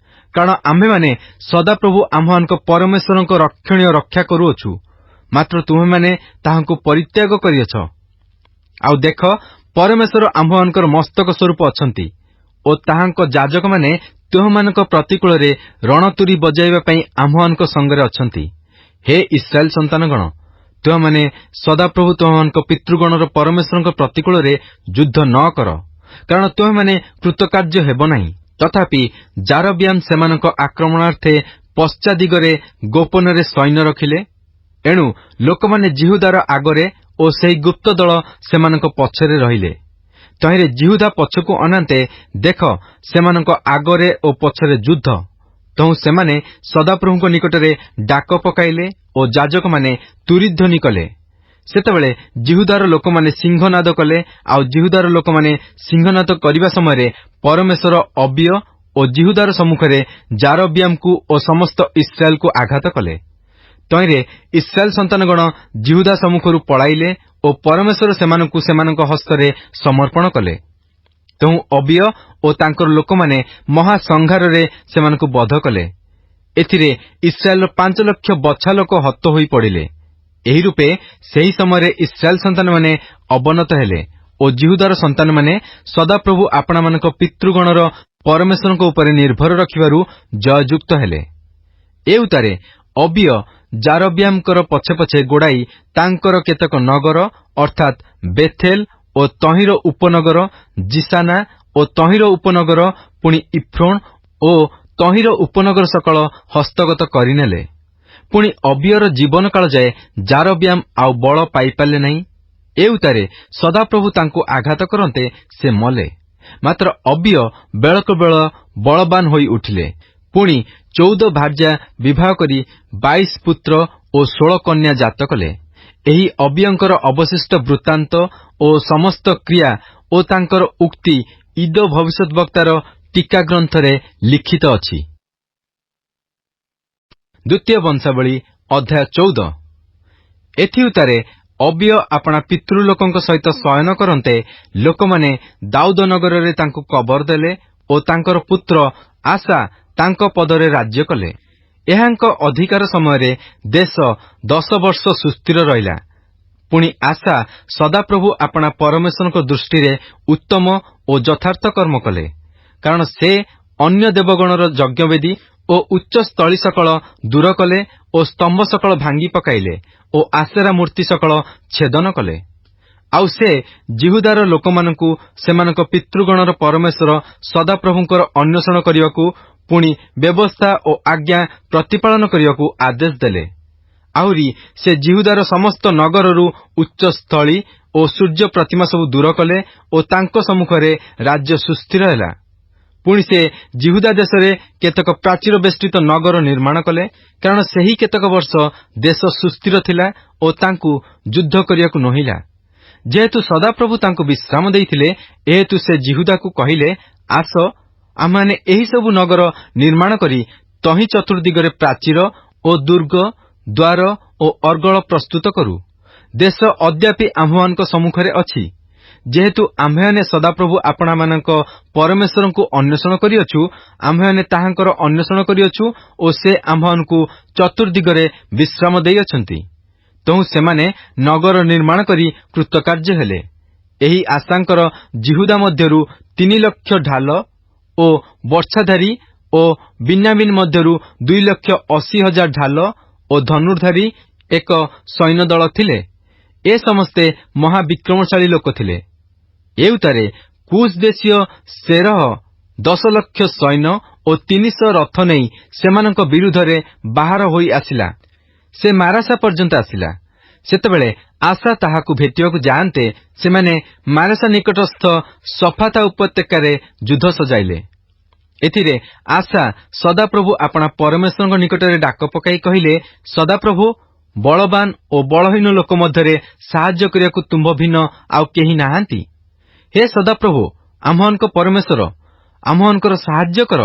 କାରଣ ଆମ୍ଭେମାନେ ସଦାପ୍ରଭୁ ଆମ୍ଭମାନଙ୍କ ପରମେଶ୍ୱରଙ୍କ ରକ୍ଷଣୀୟ ରକ୍ଷା କରୁଅଛୁ, ମାତ୍ର ତୁମେମାନେ ତାହାଙ୍କୁ ପରିତ୍ୟାଗ କରିଅଛ। ଆଉ ଦେଖ, ପରମେଶ୍ୱର ଆମ୍ଭମାନଙ୍କର ମସ୍ତକ ସ୍ୱରୂପ ଅଛନ୍ତି ଓ ତାହାଙ୍କ ଯାଜକମାନେ ତୁମମାନଙ୍କ ପ୍ରତିକୂଳରେ ରଣତୁରୀ ବଜାଇବା ପାଇଁ ଆମ୍ଭମାନଙ୍କ ସଙ୍ଗରେ ଅଛନ୍ତି। ହେ ଇସ୍ରାଏଲ ସନ୍ତାନଗଣ, ତୁମମାନେ ସଦାପ୍ରଭୁ ତୁମମାନଙ୍କ ପିତୃଗଣର ପରମେଶ୍ୱରଙ୍କ ପ୍ରତିକୂଳରେ ଯୁଦ୍ଧ ନ କର, କାରଣ ତୁମେମାନେ କୃତକାର୍ଯ୍ୟ ହେବ ନାହିଁ। ତଥାପି ଜାରବିୟାମ ସେମାନଙ୍କ ଆକ୍ରମଣାର୍ଥେ ପଶ୍ଚାଦିଗରେ ଗୋପନରେ ସୈନ୍ୟ ରଖିଲେ। ଏଣୁ ଲୋକମାନେ ଜିହୁଦାର ଆଗରେ ଓ ସେହି ଗୁପ୍ତ ଦଳ ସେମାନଙ୍କ ପଛରେ ରହିଲେ। ତହିଁରେ ଜିହୁଦା ପଛକୁ ଅନାନ୍ତେ ଦେଖ, ସେମାନଙ୍କ ଆଗରେ ଓ ପଛରେ ଯୁଦ୍ଧ। ତହୁଁ ସେମାନେ ସଦାପ୍ରଭୁଙ୍କ ନିକଟରେ ଡାକ ପକାଇଲେ ଓ ଯାଜକମାନେ ତୁରୀଧ୍ୱନି କଲେ। ସେତେବେଳେ ଜିହୁଦାର ଲୋକମାନେ ସିଂହନାଦ କଲେ, ଆଉ ଜିହୁଦାର ଲୋକମାନେ ସିଂହନାଦ କରିବା ସମୟରେ ପରମେଶ୍ୱର ଅବିୟ ଓ ଜିହୁଦାର ସମ୍ମୁଖରେ ଜାରବିୟାମକୁ ଓ ସମସ୍ତ ଇସ୍ରାଏଲକୁ ଆଘାତ କଲେ। ତହିଁରେ ଇସ୍ରାଏଲ ସନ୍ତାନଗଣ ଜିହୁଦା ସମ୍ମୁଖରୁ ପଳାଇଲେ ଓ ପରମେଶ୍ୱର ସେମାନଙ୍କୁ ସେମାନଙ୍କ ହସ୍ତରେ ସମର୍ପଣ କଲେ। ତେଣୁ ଅବିୟ ଓ ତାଙ୍କର ଲୋକମାନେ ମହାସଂହାରରେ ସେମାନଙ୍କୁ ବଧ କଲେ। ଏଥିରେ ଇସ୍ରାଏଲର 5 ଲକ୍ଷ ବଛା ଲୋକ ହତ ହୋଇ ପଡ଼ିଲେ। ଏହି ରୂପେ ସେହି ସମୟରେ ଇସ୍ରାଏଲ ସନ୍ତାନମାନେ ଅବନତ ହେଲେ ଓ ଜିହୁଦାର ସନ୍ତାନମାନେ ସଦାପ୍ରଭୁ ଆପଣାମାନଙ୍କ ପିତୃଗଣର ପରମେଶ୍ୱରଙ୍କ ଉପରେ ନିର୍ଭର ରଖିବାରୁ ଜୟଯୁକ୍ତ ହେଲେ। ଏ ଉତ୍ତାରେ ଅବିୟ ଜାରବିୟାମଙ୍କର ପଛେ ପଛେ ଗୋଡ଼ାଇ ତାଙ୍କର କେତେକ ନଗର ଅର୍ଥାତ୍ ବେଥେଲ ଓ ତହିଁର ଉପନଗର, ଜିସାନା ଓ ତହିଁର ଉପନଗର, ପୁଣି ଇଫ୍ରୋନ ଓ ତହିଁର ଉପନଗର ସକଳ ହସ୍ତଗତ କରିନେଲେ। ପୁଣି ଅବିୟର ଜୀବନକାଳ ଯାଏ ଜାରବିୟାମ ଆଉ ବଳ ପାଇପାରିଲେ ନାହିଁ। ଏ ଉତ୍ତାରେ ସଦାପ୍ରଭୁ ତାଙ୍କୁ ଆଘାତ କରନ୍ତେ ସେ ମଲେ। ମାତ୍ର ଅବିୟ ବେଳକୁ ବେଳ ବଳବାନ ହୋଇ ଉଠିଲେ। ପୁଣି 14 ଭାର୍ଯ୍ୟା ବିବାହ କରି 22 ପୁତ୍ର ଓ 16 କନ୍ୟା ଜାତ କଲେ। ଏହି ଅବିୟଙ୍କର ଅବଶିଷ୍ଟ ବୃତ୍ତାନ୍ତ ଓ ସମସ୍ତ କ୍ରିୟା ଓ ତାଙ୍କର ଉକ୍ତି ଇଦୋ ଭବିଷ୍ୟତବକ୍ତାର ଟୀକା ଗ୍ରନ୍ଥରେ ଲିଖିତ ଅଛି। ଦ୍ୱିତୀୟ ବଂଶାବଳୀ ଅଧ୍ୟାୟ 14। ଏଥି ଉତ୍ତାରେ ଅବିୟ ଆପଣା ପିତୃଲୋକଙ୍କ ସହିତ ଶୟନ କରନ୍ତେ ଲୋକମାନେ ଦାଉଦ ନଗରରେ ତାଙ୍କୁ କବର ଦେଲେ ଓ ତାଙ୍କର ପୁତ୍ର ଆସା ତାଙ୍କ ପଦରେ ରାଜ୍ୟ କଲେ। ଏହାଙ୍କ ଅଧିକାର ସମୟରେ ଦେଶ 10 ବର୍ଷ ସୁସ୍ଥିର ରହିଲା। ପୁଣି ଆସା ସଦାପ୍ରଭୁ ଆପଣା ପରମେଶ୍ୱରଙ୍କ ଦୃଷ୍ଟିରେ ଉତ୍ତମ ଓ ଯଥାର୍ଥ କର୍ମ କଲେ, କାରଣ ସେ ଅନ୍ୟ ଦେବଗଣର ଯଜ୍ଞବେଦୀ ଓ ଉଚ୍ଚସ୍ଥଳୀ ସକଳ ଦୂର କଲେ ଓ ସ୍ତମ୍ଭ ସକଳ ଭାଙ୍ଗି ପକାଇଲେ ଓ ଆସେରା ମୂର୍ତ୍ତି ସକଳ ଛେଦନ କଲେ। ଆଉ ସେ ଜିହୁଦାର ଲୋକମାନଙ୍କୁ ସେମାନଙ୍କ ପିତୃଗଣର ପରମେଶ୍ୱର ସଦାପ୍ରଭୁଙ୍କର ଅନ୍ୱେଷଣ କରିବାକୁ, ପୁଣି ବ୍ୟବସ୍ଥା ଓ ଆଜ୍ଞା ପ୍ରତିପାଳନ କରିବାକୁ ଆଦେଶ ଦେଲେ। ଆହୁରି ସେ ଜିହୁଦାର ସମସ୍ତ ନଗରରୁ ଉଚ୍ଚସ୍ଥଳୀ ଓ ସୂର୍ଯ୍ୟ ପ୍ରତିମା ସବୁ ଦୂର କଲେ ଓ ତାଙ୍କ ସମ୍ମୁଖରେ ରାଜ୍ୟ ସୁସ୍ଥିର ହେଲା। ପୁଣି ସେ ଜିହୁଦା ଦେଶରେ କେତେକ ପ୍ରାଚୀର ବେଷ୍ଟିତ ନଗର ନିର୍ମାଣ କଲେ, କାରଣ ସେହି କେତେକ ବର୍ଷ ଦେଶ ସୁସ୍ଥିର ଥିଲା ଓ ତାଙ୍କୁ ଯୁଦ୍ଧ କରିବାକୁ ନୋହିଲା। ଯେହେତୁ ସଦାପ୍ରଭୁ ତାଙ୍କୁ ବିଶ୍ରାମ ଦେଇଥିଲେ, ଏହେତୁ ସେ ଜିହୁଦାକୁ କହିଲେ, ଆସ, ଆମମାନେ ଏହିସବୁ ନଗର ନିର୍ମାଣ କରି ତହିଁ ଚତୁର୍ଦିଗରେ ପ୍ରାଚୀର ଓ ଦୁର୍ଗ, ଦ୍ୱାର ଓ ଅର୍ଗଳ ପ୍ରସ୍ତୁତ କରୁ। ଦେଶ ଅଦ୍ୟାପି ଆମ୍ଭମାନଙ୍କ ସମ୍ମୁଖରେ ଅଛି। ଯେହେତୁ ଆମ୍ଭେମାନେ ସଦାପ୍ରଭୁ ଆପଣାମାନଙ୍କ ପରମେଶ୍ୱରଙ୍କୁ ଅନ୍ୱେଷଣ କରିଅଛୁ, ଆମ୍ଭେମାନେ ତାହାଙ୍କର ଅନ୍ୱେଷଣ କରିଅଛୁ ଓ ସେ ଆମ୍ଭମାନଙ୍କୁ ଚତୁର୍ଦିଗରେ ବିଶ୍ରାମ ଦେଇଅଛନ୍ତି। ତେଣୁ ସେମାନେ ନଗର ନିର୍ମାଣ କରି କୃତକାର୍ଯ୍ୟ ହେଲେ। ଏହି ଆଶାଙ୍କର ଜିହୁଦା ମଧ୍ୟରୁ 3 ଲକ୍ଷ ଢାଲ ଓ ବର୍ଚ୍ଛାଧାରୀ ଓ ବିନ୍ୟାମିନ୍ ମଧ୍ୟରୁ 2,80,000 ଢାଲ ଓ ଧନୁର୍ଦ୍ଧାରୀ ଏକ ସୈନ୍ୟଦଳ ଥିଲେ। ଏ ସମସ୍ତେ ମହାବିକ୍ରମଶାଳୀ ଲୋକ ଥିଲେ। ଏ ଉତ୍ତାରେ କୁଶ ଦେଶୀୟ ସେରହ 10 ଲକ୍ଷ ସୈନ୍ୟ ଓ 300 ରଥ ନେଇ ସେମାନଙ୍କ ବିରୁଦ୍ଧରେ ବାହାର ହୋଇ ଆସିଲା। ସେ ମାରାସା ପର୍ଯ୍ୟନ୍ତ ଆସିଲା। ସେତେବେଳେ ଆଶା ତାହାକୁ ଭେଟିବାକୁ ଯାଆନ୍ତେ ସେମାନେ ମାରାସା ନିକଟସ୍ଥ ସଫାତା ଉପତ୍ୟକାରେ ଯୁଦ୍ଧ ସଜାଇଲେ। ଏଥିରେ ଆଶା ସଦାପ୍ରଭୁ ଆପଣା ପରମେଶ୍ୱରଙ୍କ ନିକଟରେ ଡାକ ପକାଇ କହିଲେ, ସଦାପ୍ରଭୁ, ବଳବାନ ଓ ବଳହୀନ ଲୋକ ମଧ୍ୟରେ ସାହାଯ୍ୟ କରିବାକୁ ତୁମ୍ଭ ଭିନ୍ନ ଆଉ କେହି ନାହାନ୍ତି। ହେ ସଦାପ୍ରଭୁ, ଆମ୍ଭମାନଙ୍କ ପରମେଶ୍ୱର, ଆମ୍ଭମାନଙ୍କର ସାହାଯ୍ୟ କର,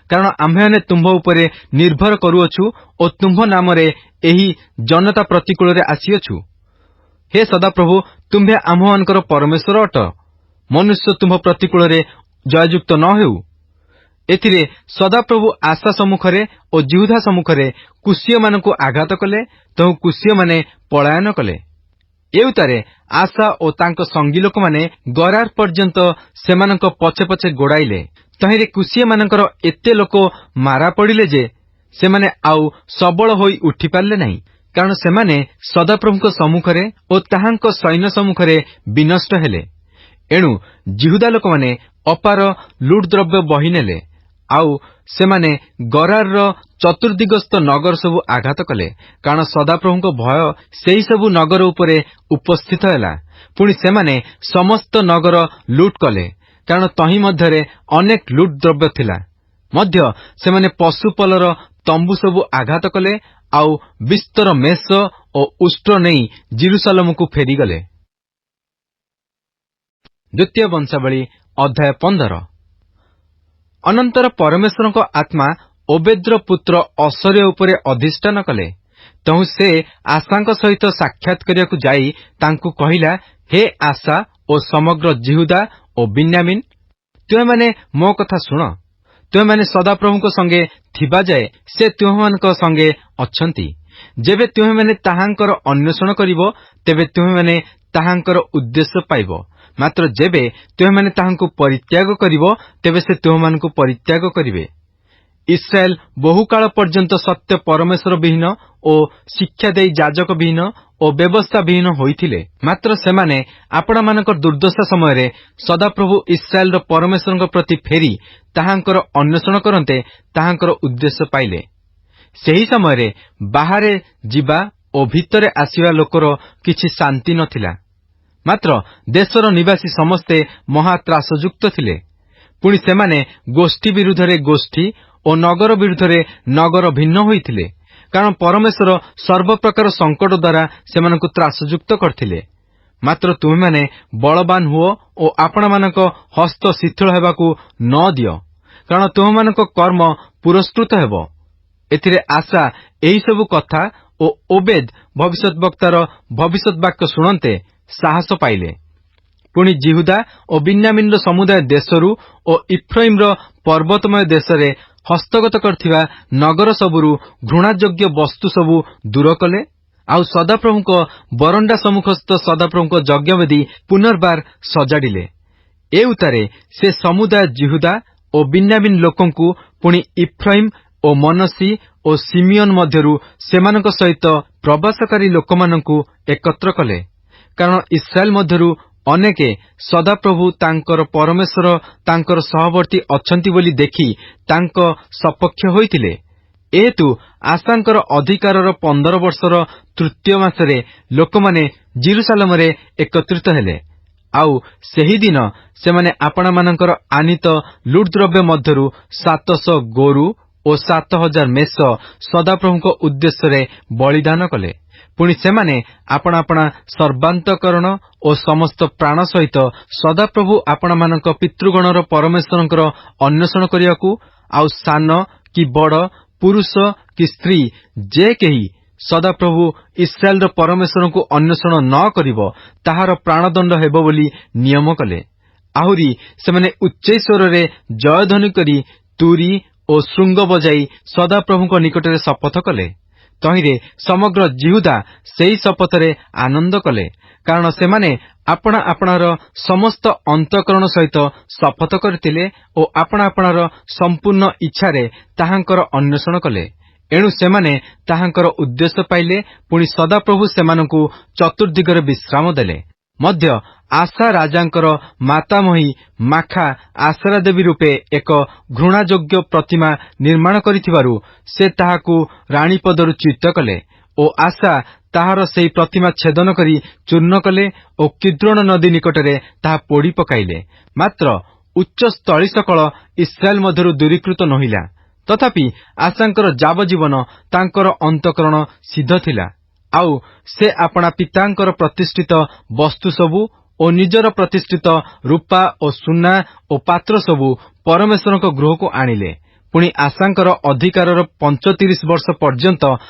କାରଣ ଆମ୍ଭେମାନେ ତୁମ୍ଭ ଉପରେ ନିର୍ଭର କରୁଅଛୁ ଓ ତୁମ୍ଭ ନାମରେ ଏହି ଜନତା ପ୍ରତିକୂଳରେ ଆସିଅଛୁ। ହେ ସଦାପ୍ରଭୁ, ତୁମ୍ଭେ ଆମ୍ଭମାନଙ୍କର ପରମେଶ୍ୱର ଅଟ, ମନୁଷ୍ୟ ତୁମ୍ଭ ପ୍ରତିକୂଳରେ ଜୟଯୁକ୍ତ ନ ହେଉ। ଏଥିରେ ସଦାପ୍ରଭୁ ଆଶା ସମ୍ମୁଖରେ ଓ ଜିହୁଦା ସମ୍ମୁଖରେ କୁଶୀୟମାନଙ୍କୁ ଆଘାତ କଲେ, ତହୁ କୁଶୀୟମାନେ ପଳାୟନ କଲେ। ଏଉତାରେ ଆଶା ଓ ତାଙ୍କ ସଙ୍ଗୀ ଲୋକମାନେ ଗରାର ପର୍ଯ୍ୟନ୍ତ ସେମାନଙ୍କ ପଛେ ପଛେ ଗୋଡ଼ାଇଲେ। ତହିଁରେ କୁଶୀୟମାନଙ୍କର ଏତେ ଲୋକ ମାରା ପଡ଼ିଲେ ଯେ ସେମାନେ ଆଉ ସବଳ ହୋଇ ଉଠିପାରିଲେ ନାହିଁ, କାରଣ ସେମାନେ ସଦାପ୍ରଭୁଙ୍କ ସମ୍ମୁଖରେ ଓ ତାହାଙ୍କ ସୈନ୍ୟ ସମ୍ମୁଖରେ ବିନଷ୍ଟ ହେଲେ। ଏଣୁ ଜିହୁଦା ଲୋକମାନେ ଅପାର ଲୁଟ୍ ଦ୍ରବ୍ୟ ବହିନେଲେ, ଆଉ ସେମାନେ ଗରାରର ଚତୁର୍ଦିଗସ୍ଥ ନଗର ସବୁ ଆଘାତ କଲେ, କାରଣ ସଦାପ୍ରଭୁଙ୍କ ଭୟ ସେହି ସବୁ ନଗର ଉପରେ ଉପସ୍ଥିତ ହେଲା। ପୁଣି ସେମାନେ ସମସ୍ତ ନଗର ଲୁଟ୍ କଲେ, କାରଣ ତହିଁ ମଧ୍ୟରେ ଅନେକ ଲୁଟ୍ ଦ୍ରବ୍ୟ ଥିଲା। ମଧ୍ୟ ସେମାନେ ପଶୁପଲର ତମ୍ବୁ ସବୁ ଆଘାତ କଲେ, ଆଉ ବିସ୍ତର ମେଷ ଓ ଉଷ୍ଟ୍ର ନେଇ ଜିରୁସାଲମକୁ ଫେରିଗଲେ। ଦ୍ୱିତୀୟ ବଂଶାବଳୀ ଅଧ୍ୟାୟ 15। ଅନନ୍ତର ପରମେଶ୍ୱରଙ୍କ ଆତ୍ମା ଓବେଦ୍ର ପୁତ୍ର ଅସର୍ୟ ଉପରେ ଅଧିଷ୍ଠାନ କଲେ। ତହୁଁ ସେ ଆଶାଙ୍କ ସହିତ ସାକ୍ଷାତ କରିବାକୁ ଯାଇ ତାଙ୍କୁ କହିଲା, ହେ ଆଶା ଓ ସମଗ୍ର ଜିହୁଦା ଓ ବିନ୍ୟାମିନ୍, ତୁମେମାନେ ମୋ କଥା ଶୁଣ। ତୁମେମାନେ ସଦାପ୍ରଭୁଙ୍କ ସଙ୍ଗେ ଥିବା ଯାଏ ସେ ତୁମମାନଙ୍କ ସଙ୍ଗେ ଅଛନ୍ତି। ଯେବେ ତୁମେମାନେ ତାହାଙ୍କର ଅନ୍ୱେଷଣ କରିବ, ତେବେ ତୁମେମାନେ ତାହାଙ୍କର ଉଦ୍ଦେଶ୍ୟ ପାଇବ। ମାତ୍ର ଯେବେ ତୁମେମାନେ ତାହାଙ୍କୁ ପରିତ୍ୟାଗ କରିବ, ତେବେ ସେ ତୁମମାନଙ୍କୁ ପରିତ୍ୟାଗ କରିବେ। ଇସ୍ରାଏଲ ବହୁକାଳ ପର୍ଯ୍ୟନ୍ତ ସତ୍ୟ ପରମେଶ୍ୱର ବିହୀନ ଓ ଶିକ୍ଷା ଦେଇ ଯାଜକ ବିହୀନ ଓ ବ୍ୟବସ୍ଥା ବିହୀନ ହୋଇଥିଲେ। ମାତ୍ର ସେମାନେ ଆପଣମାନଙ୍କ ଦୁର୍ଦ୍ଦଶା ସମୟରେ ସଦାପ୍ରଭୁ ଇସ୍ରାଏଲର ପରମେଶ୍ୱରଙ୍କ ପ୍ରତି ଫେରି ତାହାଙ୍କର ଅନ୍ୱେଷଣ କରନ୍ତେ ତାହାଙ୍କର ଉଦ୍ଦେଶ୍ୟ ପାଇଲେ। ସେହି ସମୟରେ ବାହାରେ ଯିବା ଓ ଭିତରେ ଆସିବା ଲୋକର କିଛି ଶାନ୍ତି ନଥିଲା। ମାତ୍ର ଦେଶର ନିବାସୀ ସମସ୍ତେ ମହାତ୍ରାସଯୁକ୍ତ ଥିଲେ। ପୁଣି ସେମାନେ ଗୋଷ୍ଠୀ ବିରୁଦ୍ଧରେ ଗୋଷ୍ଠୀ ଓ ନଗର ବିରୁଦ୍ଧରେ ନଗର ଭିନ୍ନ ହୋଇଥିଲେ, କାରଣ ପରମେଶ୍ୱର ସର୍ବପ୍ରକାର ସଙ୍କଟ ଦ୍ୱାରା ସେମାନଙ୍କୁ ତ୍ରାସଯୁକ୍ତ କରିଥିଲେ। ମାତ୍ର ତୁମେମାନେ ବଳବାନ ହୁଅ ଓ ଆପଣମାନଙ୍କ ହସ୍ତ ଶିଥିଳ ହେବାକୁ ନ ଦିଅ, କାରଣ ତୁମମାନଙ୍କ କର୍ମ ପୁରସ୍କୃତ ହେବ। ଏଥିରେ ଆଶା ଏହିସବୁ କଥା ଓ ଓବେଦ ଭବିଷ୍ୟତବକ୍ତାର ଭବିଷ୍ୟତ ବାକ୍ୟ ଶୁଣନ୍ତେ ସାହସ ପାଇଲେ। ପୁଣି ଜିହୁଦା ଓ ବିନ୍ୟାମିନ୍ର ସମୁଦାୟ ଦେଶରୁ ଓ ଇଫ୍ରାଇମ୍ର ପର୍ବତମୟ ଦେଶରେ ହସ୍ତଗତ କରିଥିବା ନଗର ସବୁରୁ ଘୃଣାଯୋଗ୍ୟ ବସ୍ତୁ ସବୁ ଦୂର କଲେ, ଆଉ ସଦାପ୍ରଭୁଙ୍କ ବରଣ୍ଡା ସମ୍ମୁଖସ୍ଥ ସଦାପ୍ରଭୁଙ୍କ ଯଜ୍ଞବେଦୀ ପୁନର୍ବାର ସଜାଡ଼ିଲେ। ଏ ଉତ୍ତାରେ ସେ ସମୁଦାୟ ଜିହୁଦା ଓ ବିନ୍ୟାମିନ୍ ଲୋକଙ୍କୁ ପୁଣି ଇଫ୍ରାଇମ୍ ଓ ମନସି ଓ ସିମିୟନ ମଧ୍ୟରୁ ସେମାନଙ୍କ ସହିତ ପ୍ରବାସକାରୀ ଲୋକମାନଙ୍କୁ ଏକତ୍ର କଲେ, କାରଣ ଇସ୍ରାଏଲ ମଧ୍ୟରୁ ଅନେକେ ସଦାପ୍ରଭୁ ତାଙ୍କର ପରମେଶ୍ୱର ତାଙ୍କର ସହବର୍ତ୍ତୀ ଅଛନ୍ତି ବୋଲି ଦେଖି ତାଙ୍କ ସପକ୍ଷ ହୋଇଥିଲେ। ଏହେତୁ ଆଶାଙ୍କର ଅଧିକାରର 15 ବର୍ଷର ତୃତୀୟ ମାସରେ ଲୋକମାନେ ଜିରୁସାଲମରେ ଏକତ୍ରିତ ହେଲେ। ଆଉ ସେହିଦିନ ସେମାନେ ଆପଣମାନଙ୍କର ଆନିତ ଲୁଟ୍ଦ୍ରବ୍ୟ ମଧ୍ୟରୁ 700 ଗୋରୁ ଓ 7000 ମେଷ ସଦାପ୍ରଭୁଙ୍କ ଉଦ୍ଦେଶ୍ୟରେ ବଳିଦାନ କଲେ। ପୁଣି ସେମାନେ ଆପଣା ଆପଣା ସର୍ବାନ୍ତକରଣ ଓ ସମସ୍ତ ପ୍ରାଣ ସହିତ ସଦାପ୍ରଭୁ ଆପଣମାନଙ୍କ ପିତୃଗଣର ପରମେଶ୍ୱରଙ୍କର ଅନ୍ୱେଷଣ କରିବାକୁ, ଆଉ ସାନ କି ବଡ଼, ପୁରୁଷ କି ସ୍ତ୍ରୀ ଯେ କେହି ସଦାପ୍ରଭୁ ଇସ୍ରାଏଲର ପରମେଶ୍ୱରଙ୍କୁ ଅନ୍ୱେଷଣ ନ କରିବ, ତାହାର ପ୍ରାଣଦଣ୍ଡ ହେବ ବୋଲି ନିୟମ କଲେ। ଆହୁରି ସେମାନେ ଉଚ୍ଚୈଶ୍ୱରରେ ଜୟଧ୍ୱନି କରି ତୁରୀ ଓ ଶୃଙ୍ଗ ବଜାଇ ସଦାପ୍ରଭୁଙ୍କ ନିକଟରେ ଶପଥ କଲେ। ତହିଁରେ ସମଗ୍ର ଜିହୁଦା ସେହି ଶପଥରେ ଆନନ୍ଦ କଲେ, କାରଣ ସେମାନେ ଆପଣା ଆପଣାର ସମସ୍ତ ଅନ୍ତଃକରଣ ସହିତ ଶପଥ କରିଥିଲେ ଓ ଆପଣା ଆପଣାର ସମ୍ପୂର୍ଣ୍ଣ ଇଚ୍ଛାରେ ତାହାଙ୍କର ଅନ୍ୱେଷଣ କଲେ। ଏଣୁ ସେମାନେ ତାହାଙ୍କର ଉଦ୍ଦେଶ୍ୟ ପାଇଲେ। ପୁଣି ସଦାପ୍ରଭୁ ସେମାନଙ୍କୁ ଚତୁର୍ଦିଗରେ ବିଶ୍ରାମ ଦେଲେ। ମଧ୍ୟ ଆଶା ରାଜାଙ୍କର ମାତାମହୀ ମାଖା ଆଶରା ଦେବୀ ରୂପେ ଏକ ଘୃଣାଯୋଗ୍ୟ ପ୍ରତିମା ନିର୍ମାଣ କରିଥିବାରୁ ସେ ତାହାକୁ ରାଣୀପଦରୁ ଚ୍ୟୁତ କଲେ ଓ ଆଶା ତାହାର ସେହି ପ୍ରତିମା ଛେଦନ କରି ଚୂର୍ଣ୍ଣ କଲେ ଓ କିଦ୍ରୋନ ନଦୀ ନିକଟରେ ତାହା ପୋଡ଼ି ପକାଇଲେ। ମାତ୍ର ଉଚ୍ଚ ସ୍ଥଳୀ ସକଳ ଇସ୍ରାଏଲ ମଧ୍ୟରୁ ଦୂରୀକୃତ ନୋହିଲା। ତଥାପି ଆଶାଙ୍କର ଯାବଜୀବନ ତାଙ୍କର ଅନ୍ତଃକରଣ ସିଦ୍ଧ ଥିଲା, ଆଉ ସେ ଆପଣା ପିତାଙ୍କର ପ୍ରତିଷ୍ଠିତ ବସ୍ତୁ ସବୁ ଓ ନିଜର ପ୍ରତିଷ୍ଠିତ ରୂପା ଓ ସୁନା ଓ ପାତ୍ର ସବୁ ପରମେଶ୍ୱରଙ୍କ ଗୃହକୁ ଆଣିଲେ। ପୁଣି ଆଶାଙ୍କର ଅଧିକାରର 35 ବର୍ଷ ପର୍ଯ୍ୟନ୍ତ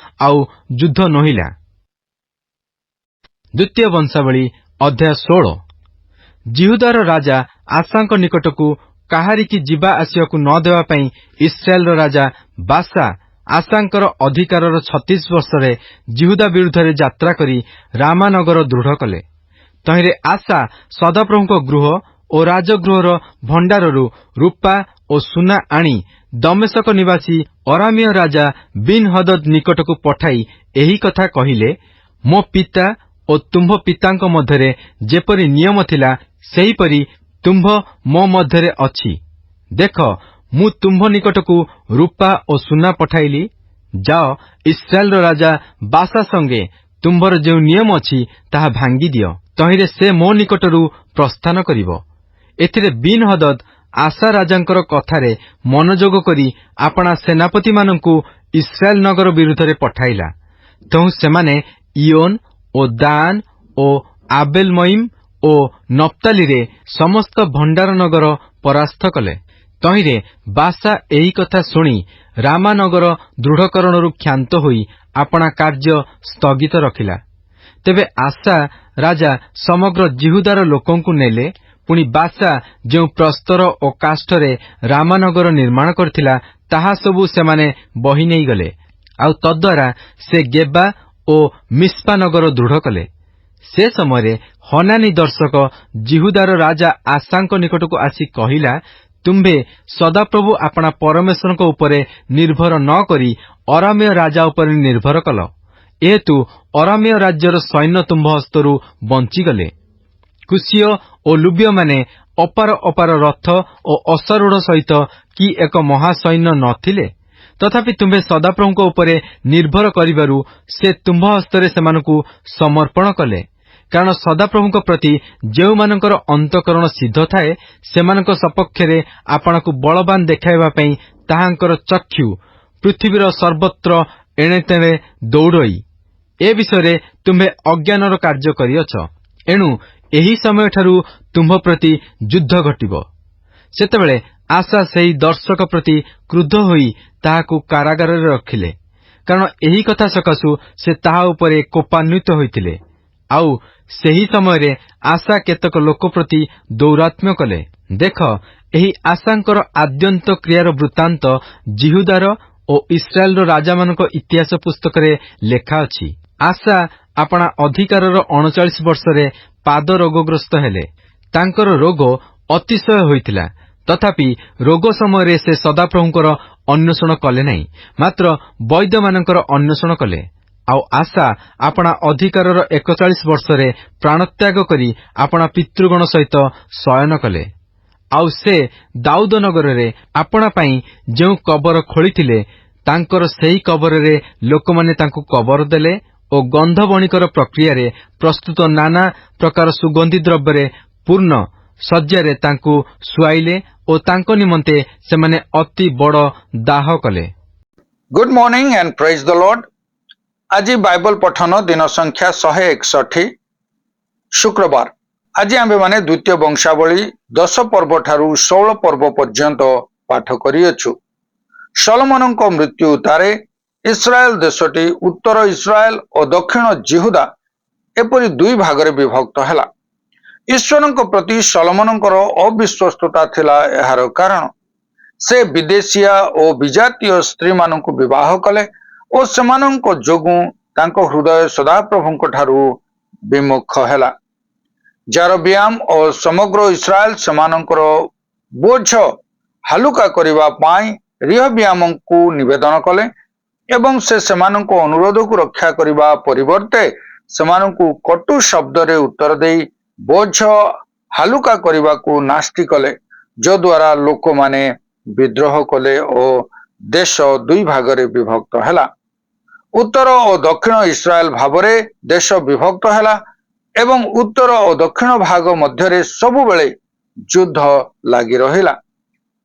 ଆଉ ଯୁଦ୍ଧ ନୋହିଲା। ଦ୍ୱିତୀୟ ବଂଶାବଳୀ ଅଧ୍ୟାୟ 16। ଜିହୁଦାର ରାଜା ଆସାଙ୍କ ନିକଟକୁ କାହାରିକି ଯିବା ଆସିବାକୁ ନ ଦେବା ପାଇଁ ଇସ୍ରାଏଲର ରାଜା ବାସା ଆସାଙ୍କର ଅଧିକାରର 36 ବର୍ଷରେ ଜିହୁଦା ବିରୁଦ୍ଧରେ ଯାତ୍ରା କରି ରାମାନଗର ଦୃଢ଼ କଲେ। ତହିଁରେ ଆସା ସଦାପ୍ରଭୁଙ୍କ ଗୃହ ଓ ରାଜଗୃହର ଭଣ୍ଡାରରୁ ରୂପା ଓ ସୁନା ଆଣି ଦମେଶକ ନିବାସୀ ଅରାମୀୟ ରାଜା ବିନ୍ ହଦଦ୍ ନିକଟକୁ ପଠାଇ ଏହି କଥା କହିଲେ, ମୋ ପିତା ଓ ତୁମ୍ଭ ପିତାଙ୍କ ମଧ୍ୟରେ ଯେପରି ନିୟମ ଥିଲା, ସେହିପରି ତୁମ୍ଭ ମୋ ମଧ୍ୟରେ ଅଛି। ଦେଖ, ମୁଁ ତୁମ୍ଭ ନିକଟକୁ ରୂପା ଓ ସୁନା ପଠାଇଲି। ଯାଅ, ଇସ୍ରାଏଲର ରାଜା ବାସା ସଙ୍ଗେ ତୁମ୍ଭର ଯେଉଁ ନିୟମ ଅଛି ତାହା ଭାଙ୍ଗିଦିଅ। ତହିଁରେ ସେ ମୋ ନିକଟରୁ ପ୍ରସ୍ଥାନ କରିବ। ଏଥିରେ ବିନ୍ ହଦଦ୍ ଆସା ରାଜାଙ୍କର କଥାରେ ମନୋଯୋଗ କରି ଆପଣା ସେନାପତିମାନଙ୍କୁ ଇସ୍ରାଏଲ ନଗର ବିରୁଦ୍ଧରେ ପଠାଇଲା। ତେଣୁ ସେମାନେ ଇୟୋନ୍ ଓ ଦାନ୍ ଓ ଆବେଲମୟିମ୍ ଓ ନପ୍ତାଲିରେ ସମସ୍ତ ଭଣ୍ଡାର ନଗର ପରାସ୍ତ କଲେ। ତହିଁରେ ବାସା ଏହି କଥା ଶୁଣି ରାମାନଗର ଦୃଢ଼କରଣରୁ କ୍ଷାନ୍ତ ହୋଇ ଆପଣା କାର୍ଯ୍ୟ ସ୍ଥଗିତ ରଖିଲା। ତେବେ ଆସା ରାଜା ସମଗ୍ର ଜିହୁଦାର ଲୋକଙ୍କୁ ନେଲେ। ପୁଣି ବାସା ଯେଉଁ ପ୍ରସ୍ତର ଓ କାଷ୍ଠରେ ରାମାନଗର ନିର୍ମାଣ କରିଥିଲା, ତାହା ସବୁ ସେମାନେ ବହି ନେଇଗଲେ। ଆଉ ତଦ୍ୱାରା ସେ ଗେବା ଓ ମିସ୍ପା ନଗର ଦୃଢ଼ କଲେ। ସେ ସମୟରେ ହନାନୀ ଦର୍ଶକ ଜିହୁଦାର ରାଜା ଆସାଙ୍କ ନିକଟକୁ ଆସି କହିଲା, ତୁମ୍ଭେ ସଦାପ୍ରଭୁ ଆପଣା ପରମେଶ୍ୱରଙ୍କ ଉପରେ ନିର୍ଭର ନ କରି ଅରାମୀୟ ରାଜା ଉପରେ ନିର୍ଭର କଲ। ଏହେତୁ ଅରାମୀୟ ରାଜ୍ୟର ସୈନ୍ୟ ତୁମ୍ଭ ହସ୍ତରୁ ବଞ୍ଚିଗଲେ। କୁଶୀୟ ଓ ଲୁବ୍ୟମାନେ ଅପାର ଅପାର ରଥ ଓ ଅଶ୍ୱାରୂଢ଼ ସହିତ କି ଏକ ମହାସୈନ୍ୟ ନ ଥିଲେ? ତଥାପି ତୁମ୍ଭେ ସଦାପ୍ରଭୁଙ୍କ ଉପରେ ନିର୍ଭର କରିବାରୁ ସେ ତୁମ୍ଭ ହସ୍ତରେ ସେମାନଙ୍କୁ ସମର୍ପଣ କଲେ। କାରଣ ସଦାପ୍ରଭୁଙ୍କ ପ୍ରତି ଯେଉଁମାନଙ୍କର ଅନ୍ତଃକରଣ ସିଦ୍ଧ ଥାଏ, ସେମାନଙ୍କ ସପକ୍ଷରେ ଆପଣାକୁ ବଳବାନ ଦେଖାଇବା ପାଇଁ ତାହାଙ୍କର ଚକ୍ଷୁ ପୃଥିବୀର ସର୍ବତ୍ର ଏଣେତେଣେ ଦୌଡ଼ଇ। ଏ ବିଷୟରେ ତୁମ୍ଭେ ଅଜ୍ଞାନର କାର୍ଯ୍ୟ କରିଅଛ। ଏଣୁ ଏହି ସମୟଠାରୁ ତୁମ୍ଭ ପ୍ରତି ଯୁଦ୍ଧ ଘଟିବ। ସେତେବେଳେ ଆସା ସେହି ଦର୍ଶକ ପ୍ରତି କ୍ରୁଦ୍ଧ ହୋଇ ତାହାକୁ କାରାଗାରରେ ରଖିଲେ, କାରଣ ଏହି କଥା ସକାଶୁ ସେ ତାହା ଉପରେ କୋପାନ୍ୱିତ ହୋଇଥିଲେ। ଆଉ ସେହି ସମୟରେ ଆସା କେତେକ ଲୋକ ପ୍ରତି ଦୌରାତ୍ମ୍ୟ କଲେ। ଦେଖ, ଏହି ଆସାଙ୍କର ଆଦ୍ୟନ୍ତ କ୍ରିୟାର ବୃତ୍ତାନ୍ତ ଜିହୁଦାର ଓ ଇସ୍ରାଏଲର ରାଜାମାନଙ୍କ ଇତିହାସ ପୁସ୍ତକରେ ଲେଖା ଅଛି। ଆସା ଆପଣା ଅଧିକାରର 39 ବର୍ଷରେ ପାଦ ରୋଗଗ୍ରସ୍ତ ହେଲେ। ତାଙ୍କର ରୋଗ ଅତିଶୟ ହୋଇଥିଲା। ତଥାପି ରୋଗ ସମୟରେ ସେ ସଦାପ୍ରଭୁଙ୍କର ଅନ୍ୱେଷଣ କଲେ ନାହିଁ, ମାତ୍ର ବୈଦ୍ୟମାନଙ୍କର ଅନ୍ୱେଷଣ କଲେ। ଆଉ ଆସା ଆପଣା ଅଧିକାରର 41 ବର୍ଷରେ ପ୍ରାଣତ୍ୟାଗ କରି ଆପଣା ପିତୃଗଣ ସହିତ ଶୟନ କଲେ। ଆଉ ସେ ଦାଉଦ ନଗରରେ ଆପଣା ପାଇଁ ଯେଉଁ କବର ଖୋଳିଥିଲେ, ତାଙ୍କର ସେହି କବରରେ ଲୋକମାନେ ତାଙ୍କୁ କବର ଦେଲେ ଓ ଗନ୍ଧବଣିକର ପ୍ରକ୍ରିୟାରେ ପ୍ରସ୍ତୁତ ନାନା ପ୍ରକାର ସୁଗନ୍ଧି ଦ୍ରବ୍ୟରେ ପୂର୍ଣ୍ଣ ଶଯ୍ୟାରେ ତାଙ୍କୁ ଶୁଆଇଲେ ଓ ତାଙ୍କ ନିମନ୍ତେ ସେମାନେ ଅତି ବଡ଼ ଦାହ କଲେ। ଗୁଡ୍ ମର୍ଣ୍ଣିଂ ଆଣ୍ଡ ପ୍ରେଜ୍ ଦ ଲର୍ଡ। ଆଜି ବାଇବଲ ପଠନ ଦିନ ସଂଖ୍ୟା 161, ଶୁକ୍ରବାର। ଆଜି ଆମ୍ଭେମାନେ ଦ୍ୱିତୀୟ ବଂଶାବଳୀ 10 ପର୍ବ ଠାରୁ 16 ପର୍ବ ପର୍ଯ୍ୟନ୍ତ ପାଠ କରିଅଛୁ। ସଲୋମନଙ୍କ ମୃତ୍ୟୁ ଉତ୍ତାରେ ଇସ୍ରାଏଲ ଦେଶଟି ଉତ୍ତର ଇସ୍ରାଏଲ ଓ ଦକ୍ଷିଣ ଜିହୁଦା ଏପରି ଦୁଇ ଭାଗରେ ବିଭକ୍ତ ହେଲା। ଈଶ୍ୱରଙ୍କ ପ୍ରତି ସଲୋମନଙ୍କର ଅବିଶ୍ୱସ୍ତତା ଥିଲା ଏହାର କାରଣ। ସେ ବିଦେଶିଆ ଓ ବିଜାତୀୟ ସ୍ତ୍ରୀମାନଙ୍କୁ ବିବାହ କଲେ ଓ ସେମାନଙ୍କ ଯୋଗୁଁ ତାଙ୍କ ହୃଦୟ ସଦାପ୍ରଭୁଙ୍କ ଠାରୁ ବିମୁଖ ହେଲା। ଜେରବିଆମ ଓ ସମଗ୍ର ଇସ୍ରାଏଲ ସେମାନଙ୍କର ବୋଝ ହାଲୁକା କରିବା ପାଇଁ ରିହବିଆମଙ୍କୁ ନିବେଦନ କଲେ ଏବଂ ସେ ସେମାନଙ୍କ ଅନୁରୋଧକୁ ରକ୍ଷା କରିବା ପରିବର୍ତ୍ତେ ସେମାନଙ୍କୁ କଟୁ ଶବ୍ଦରେ ଉତ୍ତର ଦେଇ ବୋଝ ହାଲୁକା କରିବାକୁ ନାସ୍ତି କଲେ, ଯଦ୍ୱାରା ଲୋକମାନେ ବିଦ୍ରୋହ କଲେ ଓ ଦେଶ ଦୁଇ ଭାଗରେ ବିଭକ୍ତ ହେଲା। ଉତ୍ତର ଓ ଦକ୍ଷିଣ ଇସ୍ରାଏଲ ଭାବରେ ଦେଶ ବିଭକ୍ତ ହେଲା ଏବଂ ଉତ୍ତର ଓ ଦକ୍ଷିଣ ଭାଗ ମଧ୍ୟରେ ସବୁବେଳେ ଯୁଦ୍ଧ ଲାଗି ରହିଲା।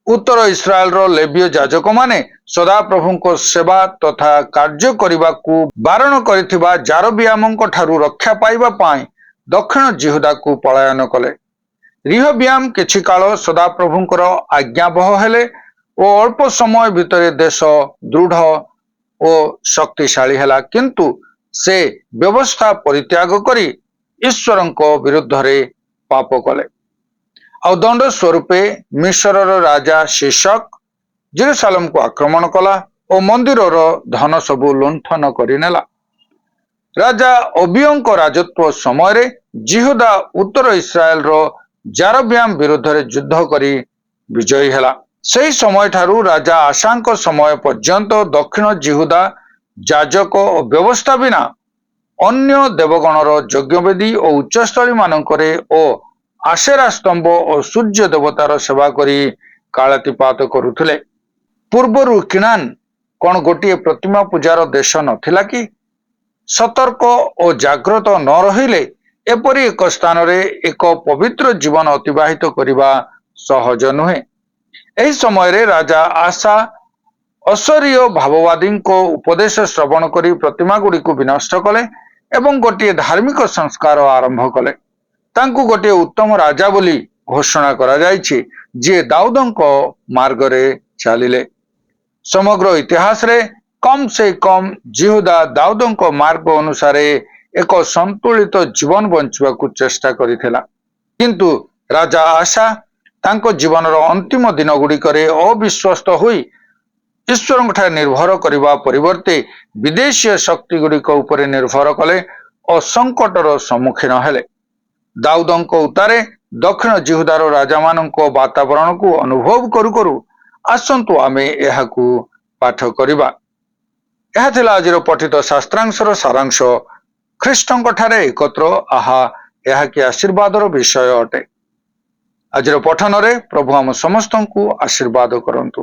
ଉତ୍ତର ଇସ୍ରାଏଲର ଲେବୀୟ ଯାଜକମାନେ ସଦାପ୍ରଭୁଙ୍କ ସେବା ତଥା କାର୍ଯ୍ୟ କରିବାକୁ ବାରଣ କରିଥିବା ଜେରବିଆମଙ୍କ ଠାରୁ ରକ୍ଷା ପାଇବା ପାଇଁ ଦକ୍ଷିଣ ଜିହୁଦାକୁ ପଳାୟନ କଲେ। ରିହବିଆମ କିଛି କାଳ ସଦାପ୍ରଭୁଙ୍କର ଆଜ୍ଞାବହ ହେଲେ ଓ ଅଳ୍ପ ସମୟ ଭିତରେ ଦେଶ ଦୃଢ଼ ଓ ଶକ୍ତିଶାଳୀ ହେଲା, କିନ୍ତୁ ସେ ବ୍ୟବସ୍ଥା ପରିତ୍ୟାଗ କରି ଈଶ୍ୱରଙ୍କ ବିରୁଦ୍ଧରେ ପାପ କଲେ। ଆଉ ଦଣ୍ଡ ସ୍ୱରୂପେ ମିଶ୍ରର ରାଜା ଶୀଶକ ଜେରୁସାଲେମକୁ ଆକ୍ରମଣ କଲା ଓ ମନ୍ଦିରର ଧନ ସବୁ ଲୁଣ୍ଠନ କରିନେଲା। ରାଜା ଅବିୟଙ୍କ ରାଜତ୍ୱ ସମୟରେ ଜିହୁଦା ଉତ୍ତର ଇସ୍ରାଏଲର ଜାରବିଆମ ବିରୁଦ୍ଧରେ ଯୁଦ୍ଧ କରି ବିଜୟୀ ହେଲା। ସେହି ସମୟଠାରୁ ରାଜା ଆଶାଙ୍କ ସମୟ ପର୍ଯ୍ୟନ୍ତ ଦକ୍ଷିଣ ଜିହୁଦା ଯାଜକ ଓ ବ୍ୟବସ୍ଥା ବିନା ଅନ୍ୟ ଦେବଗଣର ଯଜ୍ଞବେଦୀ ଓ ଉଚ୍ଚସ୍ଥଳୀ ମାନଙ୍କରେ ଓ ଆଶେରା ସ୍ତମ୍ଭ ଓ ସୂର୍ଯ୍ୟ ଦେବତାର ସେବା କରି କାଳାତିପାତ କରୁଥିଲେ। ପୂର୍ବରୁ କିଣାନ କଣ ଗୋଟିଏ ପ୍ରତିମା ପୂଜାର ଦେଶ ନଥିଲା କି? ସତର୍କ ଓ ଜାଗ୍ରତ ନ ରହିଲେ ଏପରି ଏକ ସ୍ଥାନରେ ଏକ ପବିତ୍ର ଜୀବନ ଅତିବାହିତ କରିବା ସହଜ ନୁହେଁ। ଏହି ସମୟରେ ରାଜା ଆଶା ଅଶରୀୟ ଭାବବାଦୀଙ୍କ ଉପଦେଶ ଶ୍ରବଣ କରି ପ୍ରତିମା ଗୁଡ଼ିକୁ ବିନଷ୍ଟ କଲେ ଏବଂ ଗୋଟିଏ ଧାର୍ମିକ ସଂସ୍କାର ଆରମ୍ଭ କଲେ। ତାଙ୍କୁ ଗୋଟିଏ ଉତ୍ତମ ରାଜା ବୋଲି ଘୋଷଣା କରାଯାଇଛି, ଯିଏ ଦାଉଦଙ୍କ ମାର୍ଗରେ ଚାଲିଲେ। ସମଗ୍ର ଇତିହାସରେ କମ୍ ସେ କମ୍ ଜିହୁଦା ଦାଉଦଙ୍କ ମାର୍ଗ ଅନୁସାରେ ଏକ ସନ୍ତୁଳିତ ଜୀବନ ବଞ୍ଚିବାକୁ ଚେଷ୍ଟା କରିଥିଲା। କିନ୍ତୁ ରାଜା ଆଶା ତାଙ୍କ ଜୀବନର ଅନ୍ତିମ ଦିନ ଗୁଡ଼ିକରେ ଅବିଶ୍ୱସ୍ତ ହୋଇ ଈଶ୍ୱରଙ୍କଠାରେ ନିର୍ଭର କରିବା ପରିବର୍ତ୍ତେ ବିଦେଶୀୟ ଶକ୍ତି ଗୁଡ଼ିକ ଉପରେ ନିର୍ଭର କଲେ ଓ ସଙ୍କଟର ସମ୍ମୁଖୀନ ହେଲେ। ଦାଉଦଙ୍କ ଉତ୍ତାରେ ଦକ୍ଷିଣ ଜିହୁଦାର ରାଜାମାନଙ୍କ ବାତାବରଣକୁ ଅନୁଭବ କରୁ କରୁ ଆସନ୍ତୁ ଆମେ ଏହାକୁ ପାଠ କରିବା। ଏହା ଥିଲା ଆଜିର ପଠିତ ଶାସ୍ତ୍ରାଂଶର ସାରାଂଶ। ଖ୍ରୀଷ୍ଟଙ୍କ ଠାରେ ଏକତ୍ର ଏହା କି ଆଶୀର୍ବାଦର ବିଷୟ ଅଟେ। ଆଜିର ପଠନରେ ପ୍ରଭୁ ଆମ ସମସ୍ତଙ୍କୁ ଆଶୀର୍ବାଦ କରନ୍ତୁ।